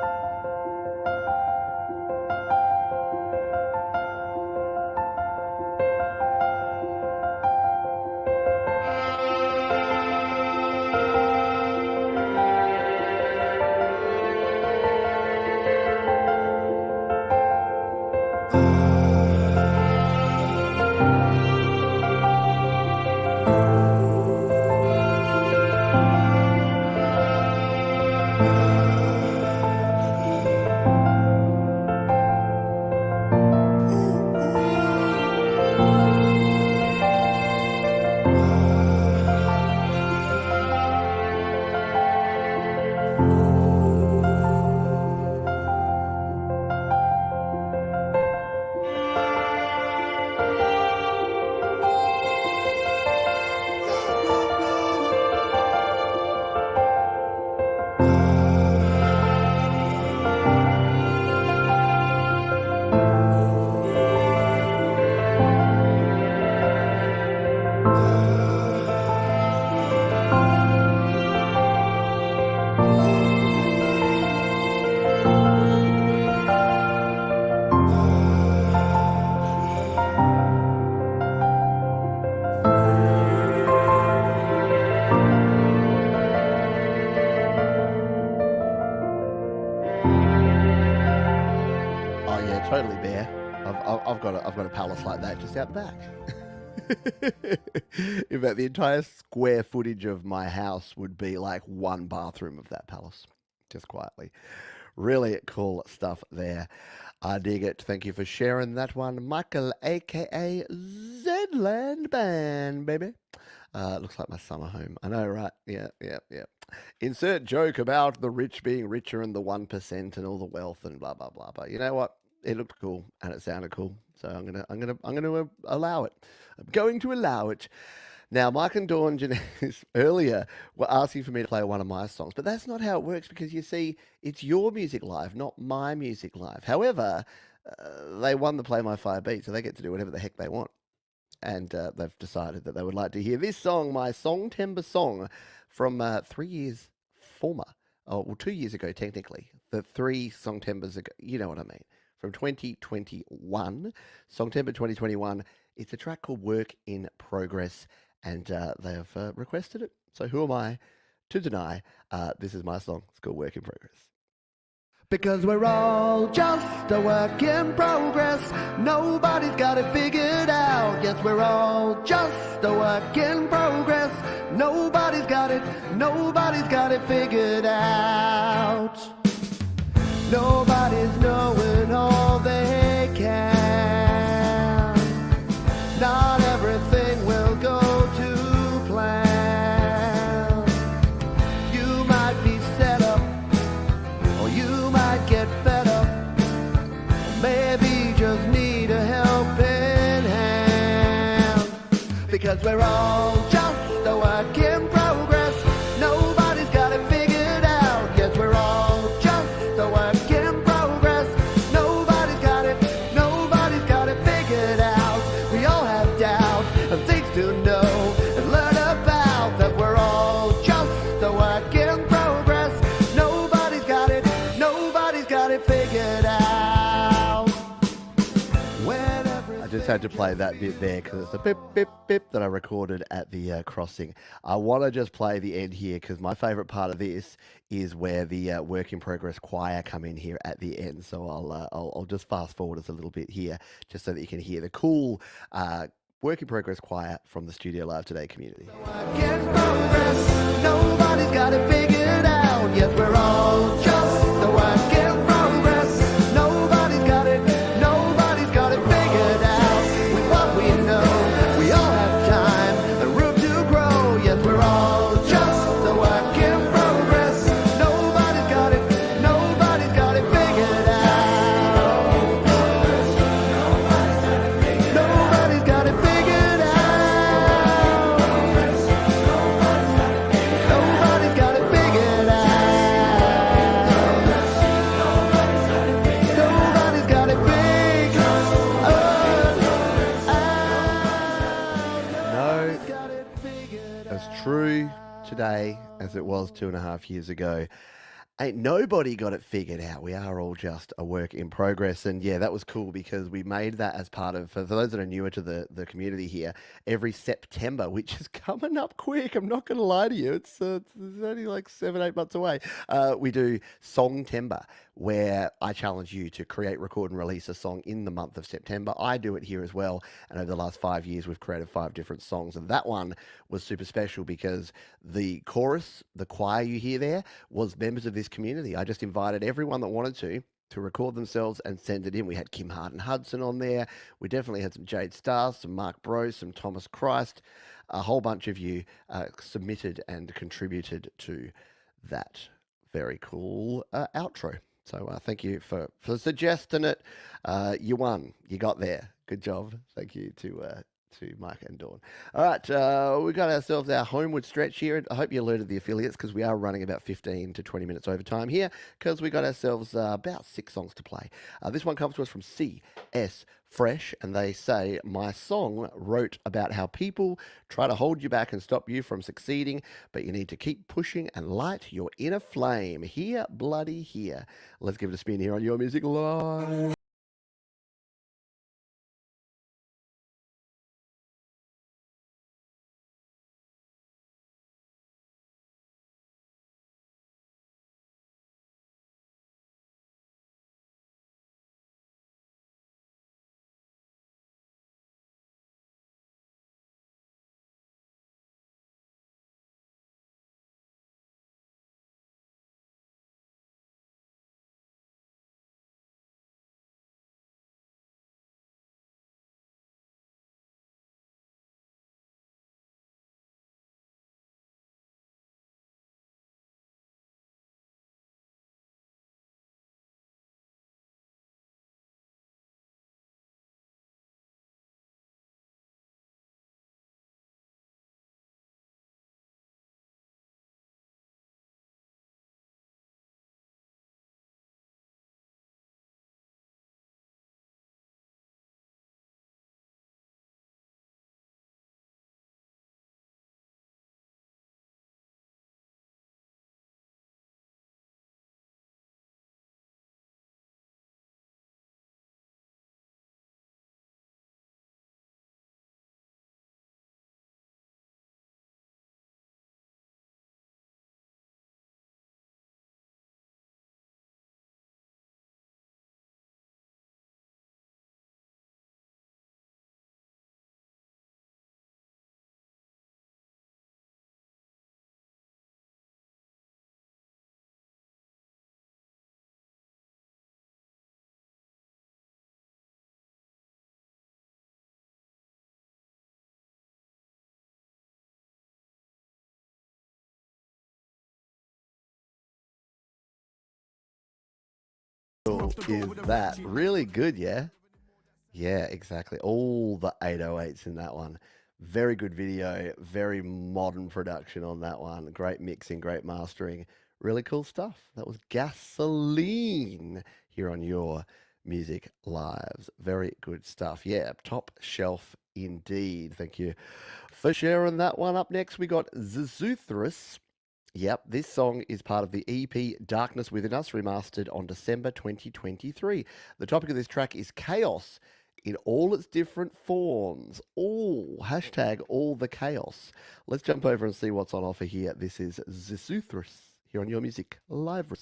B: totally bare. I've got a palace like that just out the back. In fact, the entire square footage of my house would be like one bathroom of that palace, just quietly. Really cool stuff there. I dig it. Thank you for sharing that one, Michael, aka Zedland Band, baby. Looks like my summer home. I know, right? Yeah. Insert joke about the rich being richer and the 1% and all the wealth and blah blah blah. But you know what? It looked cool and it sounded cool, so I'm gonna allow it. I'm going to allow it. Now, Mike and Dawn Janice earlier were asking for me to play one of my songs, but that's not how it works because you see, it's your music live, not my music live. However, they won the Play My Fire beat, so they get to do whatever the heck they want. And they've decided that they would like to hear this song, my Song Timber song, from 3 years former. Oh, well, 2 years ago, technically. The 3 Song Timbers ago, you know what I mean. From 2021, Song Timber 2021. It's a track called Work in Progress, and they have requested it. So who am I to deny? This is my song. It's called Work in Progress. Because we're all just a work in progress. Nobody's got it figured out. Yes, we're all just a work in progress. Nobody's got it figured out. Nobody's knowing all they can. Not everything will go to plan. You might be set up, or you might get fed up, or maybe just need a helping hand. Because we're all just a work in progress. Nobody's got it figured out. Yes, we're all just a work in progress. Nobody's got it figured out. We all have doubt and things to know and learn about. That we're all just a work in progress. Nobody's got it figured out. I just had to play that bit there because it's a bip, bip, bip that I recorded at the crossing. I want to just play the end here because my favourite part of this is where the work in progress choir come in here at the end. So I'll just fast forward us a little bit here just so that you can hear the cool work in progress choir from the Studio Live Today community. Work in progress. Nobody's got it figured out. Yes, we're all just a work in progress. Nobody's got it figured out. With what we know, we all have time and room to grow. Yes, we're all just a work in progress. Nobody's got it figured out. Nobody's got it figured out. Nobody's got it figured out. Nobody's got it figured out. No, as true today as it was 2.5 years ago. Ain't nobody got it figured out. We are all just a work in progress. And yeah, that was cool because we made that as part of, for those that are newer to the community here, every September, which is coming up quick. I'm not going to lie to you. It's only like 7-8 months away. We do Song Timber, where I challenge you to create, record, and release a song in the month of September. I do it here as well. And over the last 5 years, we've created 5 different songs. And that one was super special because the chorus, the choir you hear there, was members of this community. I just invited everyone that wanted to record themselves and send it in. We had Kim Harden Hudson on there. We definitely had some Jade Stars, some Mark Bro, some Thomas Christ. A whole bunch of you submitted and contributed to that very cool outro. So thank you for suggesting it. You won. You got there. Good job. Thank you to Mike and Dawn. All right, we got ourselves our homeward stretch here. I hope you alerted the affiliates because we are running about 15 to 20 minutes overtime here because we got ourselves about 6 songs to play. This one comes to us from CS Fresh, and they say, my song wrote about how people try to hold you back and stop you from succeeding, but you need to keep pushing and light your inner flame. Here, bloody here. Let's give it a spin here on Your Music Live. cool is that? Really good, yeah? Yeah, exactly. All the 808s in that one. Very good video, very modern production on that one. Great mixing, great mastering. Really cool stuff. That was Gasoline here on Your Music Lives. Very good stuff. Yeah, top shelf indeed. Thank you for sharing that one. Up next, we got Zazuthrus. Yep, this song is part of the EP Darkness Within Us, remastered on December 2023. The topic of this track is chaos in all its different forms. Hashtag all the chaos. Let's jump over and see what's on offer here. This is Zazuthrus here on Your Music Live.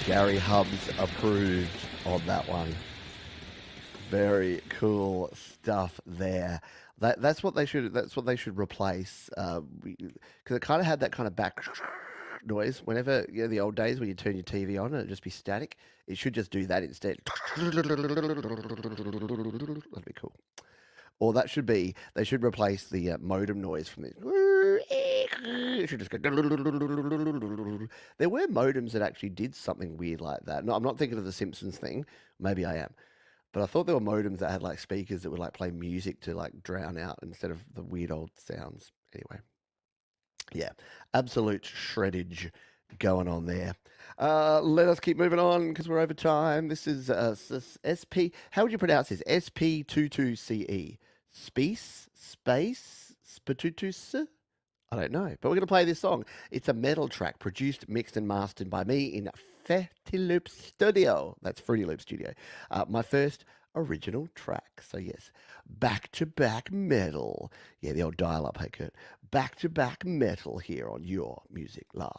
B: Gary Hubs approved on that one. Very cool stuff there. That's what they should replace. Because it kind of had that kind of back noise. Whenever, the old days when you turn your TV on and it'd just be static, it should just do that instead. That'd be cool. Or they should replace the modem noise from this. It should just go. There were modems that actually did something weird like that. No, I'm not thinking of the Simpsons thing. Maybe I am. But I thought there were modems that had like speakers that would like play music to like drown out instead of the weird old sounds. Anyway. Yeah. Absolute shreddage going on there. Let us keep moving on because we're over time. This is SP. How would you pronounce this? SP22CE. Space? Spatutus? I don't know, but we're going to play this song. It's a metal track produced, mixed, and mastered by me in Fruity Loop Studio. That's Fruity Loop Studio. My first original track. So yes, back-to-back metal. Yeah, the old dial-up, hey Kurt. Back-to-back metal here on Your Music Live.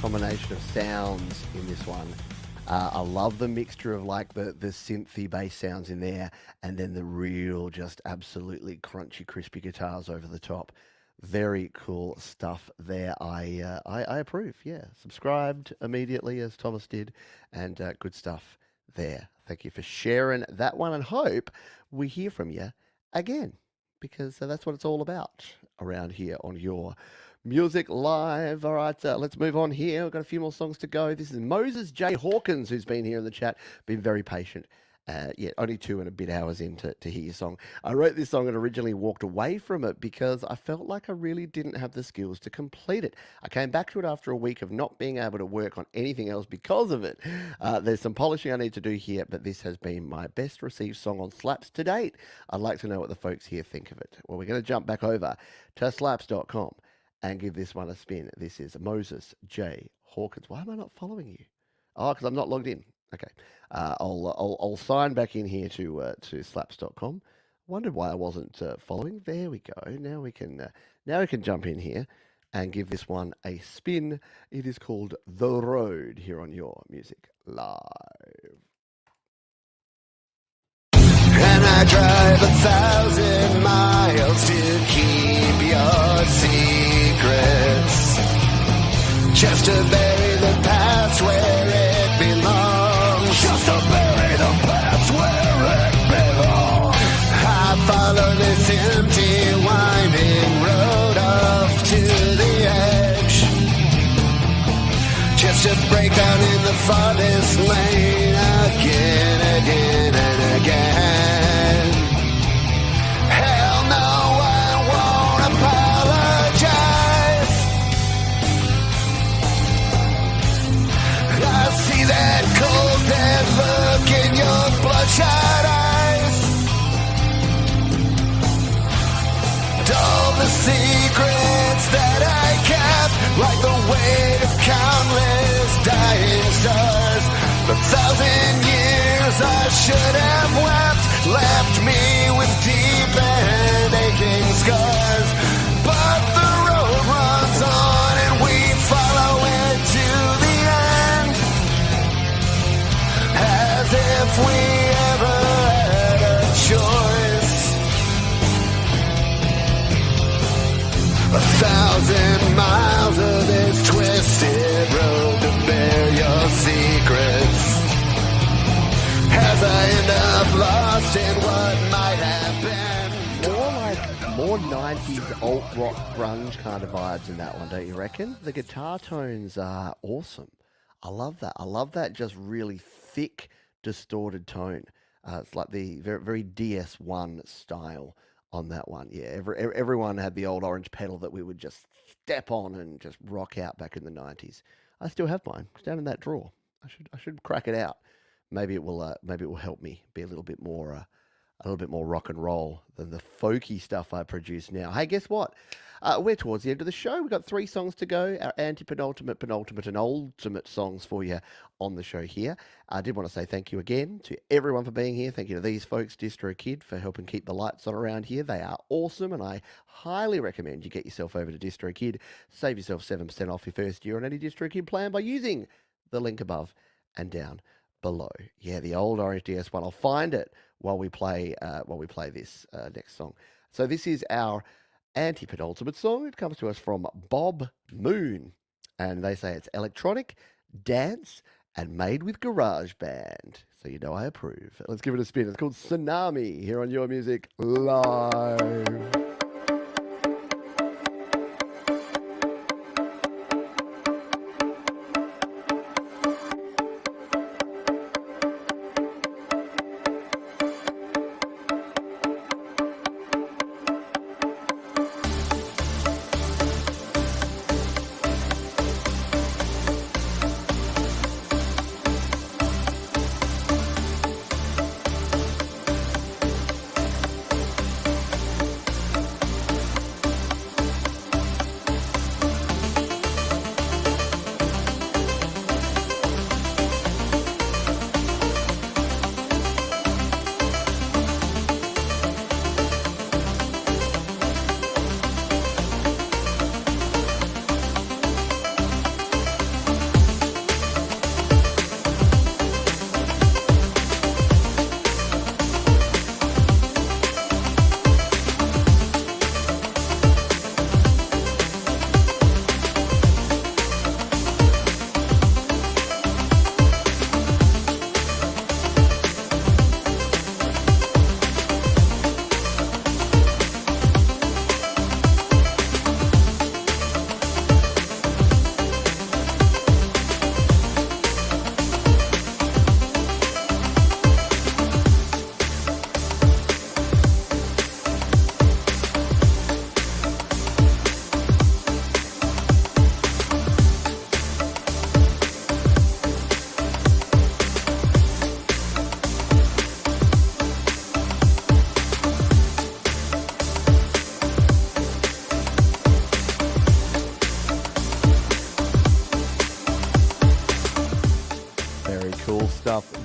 B: Combination of sounds in this one. I love the mixture of like the synthy bass sounds in there, and then the real, just absolutely crunchy, crispy guitars over the top. Very cool stuff there. I approve. Yeah, subscribed immediately as Thomas did, and good stuff there. Thank you for sharing that one, and hope we hear from you again, because that's what it's all about around here on your Music Live. All right, let's move on here. We've got a few more songs to go. This is Moses J. Hawkins, who's been here in the chat, been very patient. Yeah, only 2 and a bit hours in to hear your song. I wrote this song and originally walked away from it because I felt like I really didn't have the skills to complete it. I came back to it after a week of not being able to work on anything else because of it. There's some polishing I need to do here, but this has been my best received song on Slaps to date. I'd like to know what the folks here think of it. Well, we're going to jump back over to slaps.com and give this one a spin. This is Moses J. Hawkins. Why am I not following you? Oh, because I'm not logged in. Okay. I'll sign back in here to slaps.com. Wondered why I wasn't following. There we go. Now we can jump in here and give this one a spin. It is called The Road here on Your Music Live.
D: And I drive 1,000 miles to keep your secrets, just to bury the past where it belongs, just to bury the past where it belongs. I follow this empty winding road off to the edge, just to break down in the farthest lane again and again. Hell no, I won't apologize. I see that cold dead look in your bloodshot eyes. All the secrets that I kept, like the weight of countless dying stars. For 1,000 years I should have wept, left me with deep and aching scars. But the road runs on and we follow it to the end, as if we ever had a choice. 1,000 miles of this twisted road to bear your secrets, as I end up lost in what might have been.
B: More 90s alt rock grunge kind of vibes in that one, don't you reckon? The guitar tones are awesome. I love that. I love that just really thick, distorted tone. It's like the very, very DS1 style on that one. Yeah, everyone had the old orange pedal that we would just step on and just rock out back in the 90s. I still have mine. It's down in that drawer. I should crack it out. Maybe it will help me be a little bit more rock and roll than the folky stuff I produce now. Hey, guess what? We're towards the end of the show. We've got 3 songs to go, our anti-penultimate, penultimate, and ultimate songs for you on the show here. I did want to say thank you again to everyone for being here. Thank you to these folks, DistroKid, for helping keep the lights on around here. They are awesome, and I highly recommend you get yourself over to DistroKid. Save yourself 7% off your first year on any DistroKid plan by using the link above and down below. Yeah, the old Orange DS1. I'll find it while we play this next song. So this is our anti-penultimate song. It comes to us from Bob Moon, and they say it's electronic, dance, and made with GarageBand. So you know I approve. Let's give it a spin. It's called Tsunami here on Your Music Live.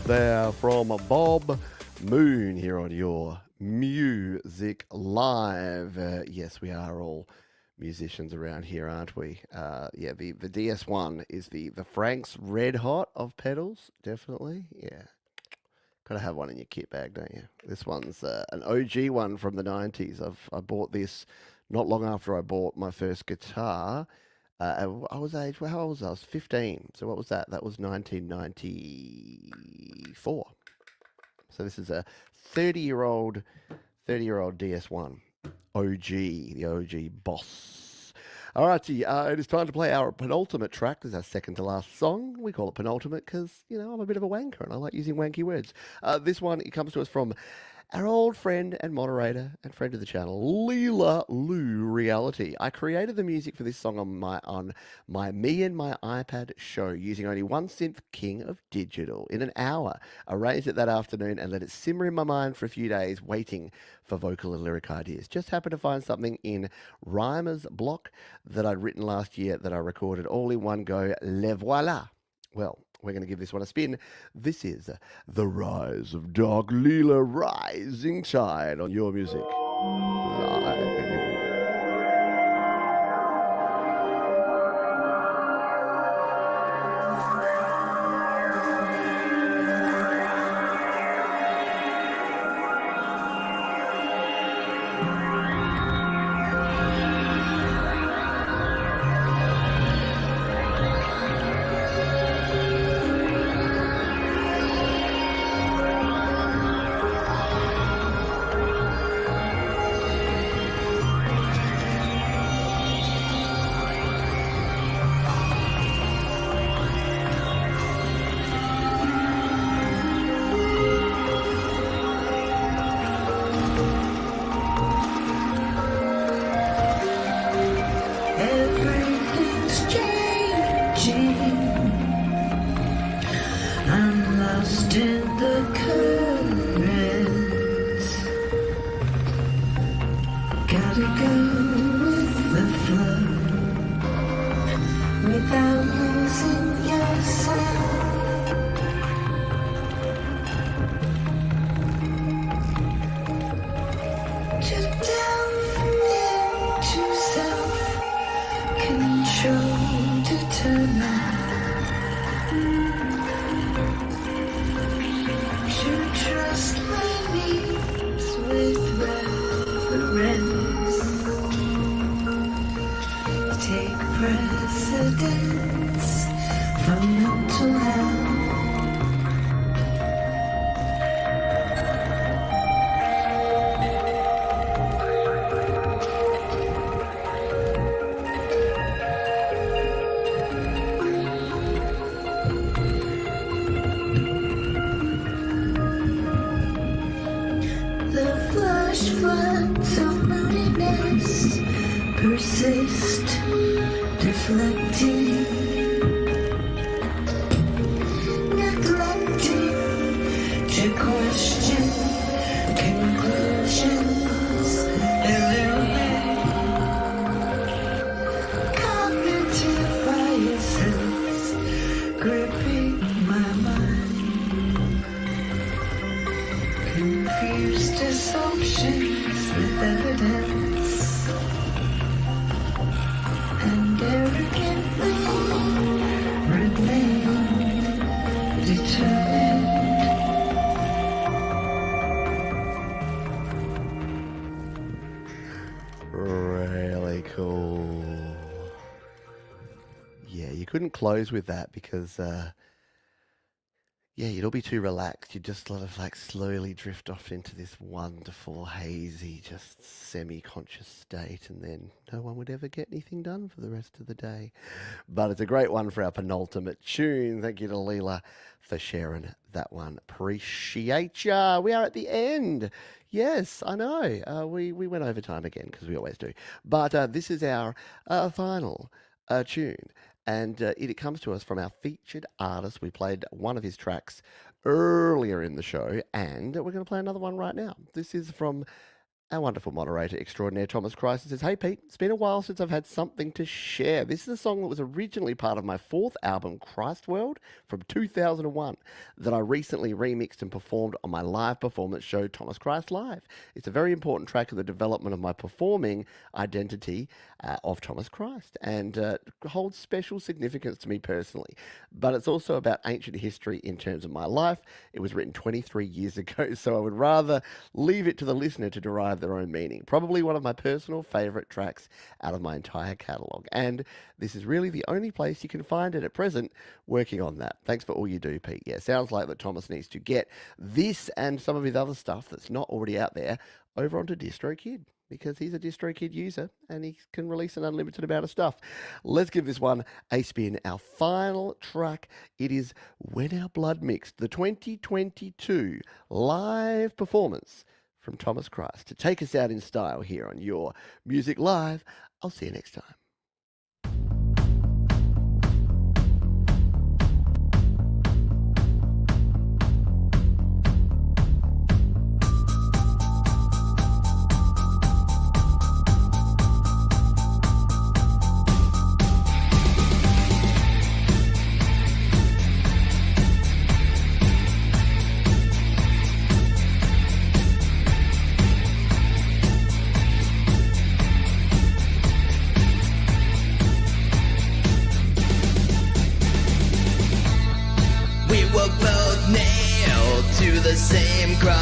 B: there from Bob Moon here on your Music Live. Yes, we are all musicians around here, aren't we? Yeah, the DS1 is the Frank's Red Hot of pedals, definitely. Yeah. Gotta have one in your kit bag, don't you? This one's an OG one from the 90s. I bought this not long after I bought my first guitar. I was aged, well, how old was I? I was 15. So what was that? That was 1994. So this is a 30-year-old DS1. OG, the OG boss. All right, it is time to play our penultimate track. This is our second to last song. We call it penultimate because, you know, I'm a bit of a wanker and I like using wanky words. This one, it comes to us from our old friend and moderator and friend of the channel, Leela Lou Reality. I created the music for this song on my Me and My iPad show using only one synth, King of Digital, in an hour. Arranged it that afternoon and let it simmer in my mind for a few days, waiting for vocal and lyric ideas. Just happened to find something in Rhymer's block that I'd written last year that I recorded all in one go. Le voilà. Well, we're going to give this one a spin. This is The Rise of Dark Leela Rising Tide on your music live.
D: Everything's changing. I'm lost in the currents. Gotta go with the flow without losing yourself. To delve into self control, to turn on, to trust my needs with reverence, take precedence from mental health. The flash floods of moodiness persist, deflecting, neglecting to question conclusions, illuminate cognitive biases gripping my mind. Confused assumptions with evidence, and arrogantly remain determined.
B: Really cool. Yeah, you couldn't close with that because yeah, you'd all be too relaxed. You'd just sort of like slowly drift off into this wonderful, hazy, just semi-conscious state, and then no one would ever get anything done for the rest of the day. But it's a great one for our penultimate tune. Thank you to Leela for sharing that one. Appreciate ya. We are at the end. Yes, I know. We went over time again because we always do. But this is our final tune. And it comes to us from our featured artist. We played one of his tracks earlier in the show, and we're going to play another one right now. This is from Our wonderful moderator extraordinaire, Thomas Christ, says, "Hey Pete, it's been a while since I've had something to share. This is a song that was originally part of my fourth album, Christ World, from 2001, that I recently remixed and performed on my live performance show, Thomas Christ Live. It's a very important track of the development of my performing identity of Thomas Christ, and holds special significance to me personally. But it's also about ancient history in terms of my life. It was written 23 years ago, so I would rather leave it to the listener to derive their own meaning. Probably one of my personal favourite tracks out of my entire catalogue, and this is really the only place you can find it at present. Working on that. Thanks for all you do, Pete." Yeah, sounds like that Thomas needs to get this and some of his other stuff that's not already out there over onto DistroKid, because he's a DistroKid user and he can release an unlimited amount of stuff. Let's give this one a spin. Our final track, it is When Our Blood Mixed, the 2022 live performance from Thomas Christ. To take us out in style here on Your Music Live. I'll see you next time.
I: To the same cross.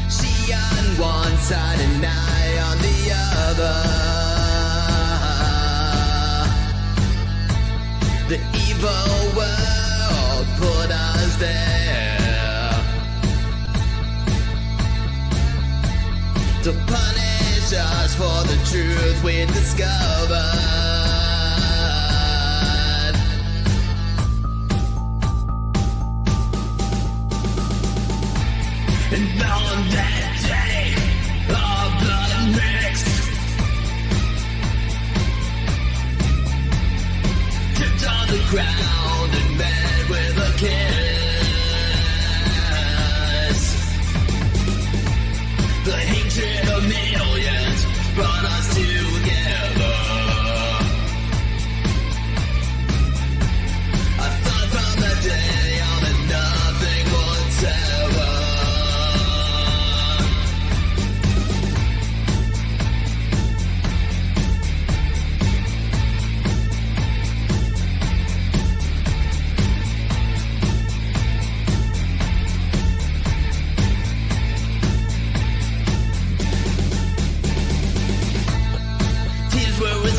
I: She on one side and I on the other. The evil world put us there to punish us for the truth we discovered. And on that day, our blood mixed, tipped on the ground and met with a kiss. The hatred of millions brought us together. I thought from that day on that nothing would sever.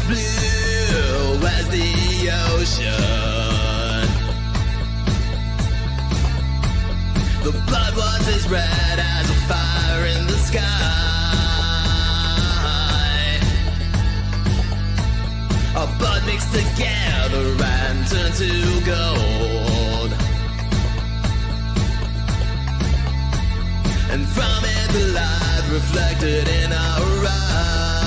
I: Blue as the ocean. The blood was as red as a fire in the sky. Our blood mixed together and turned to gold. And from it the light reflected in our eyes.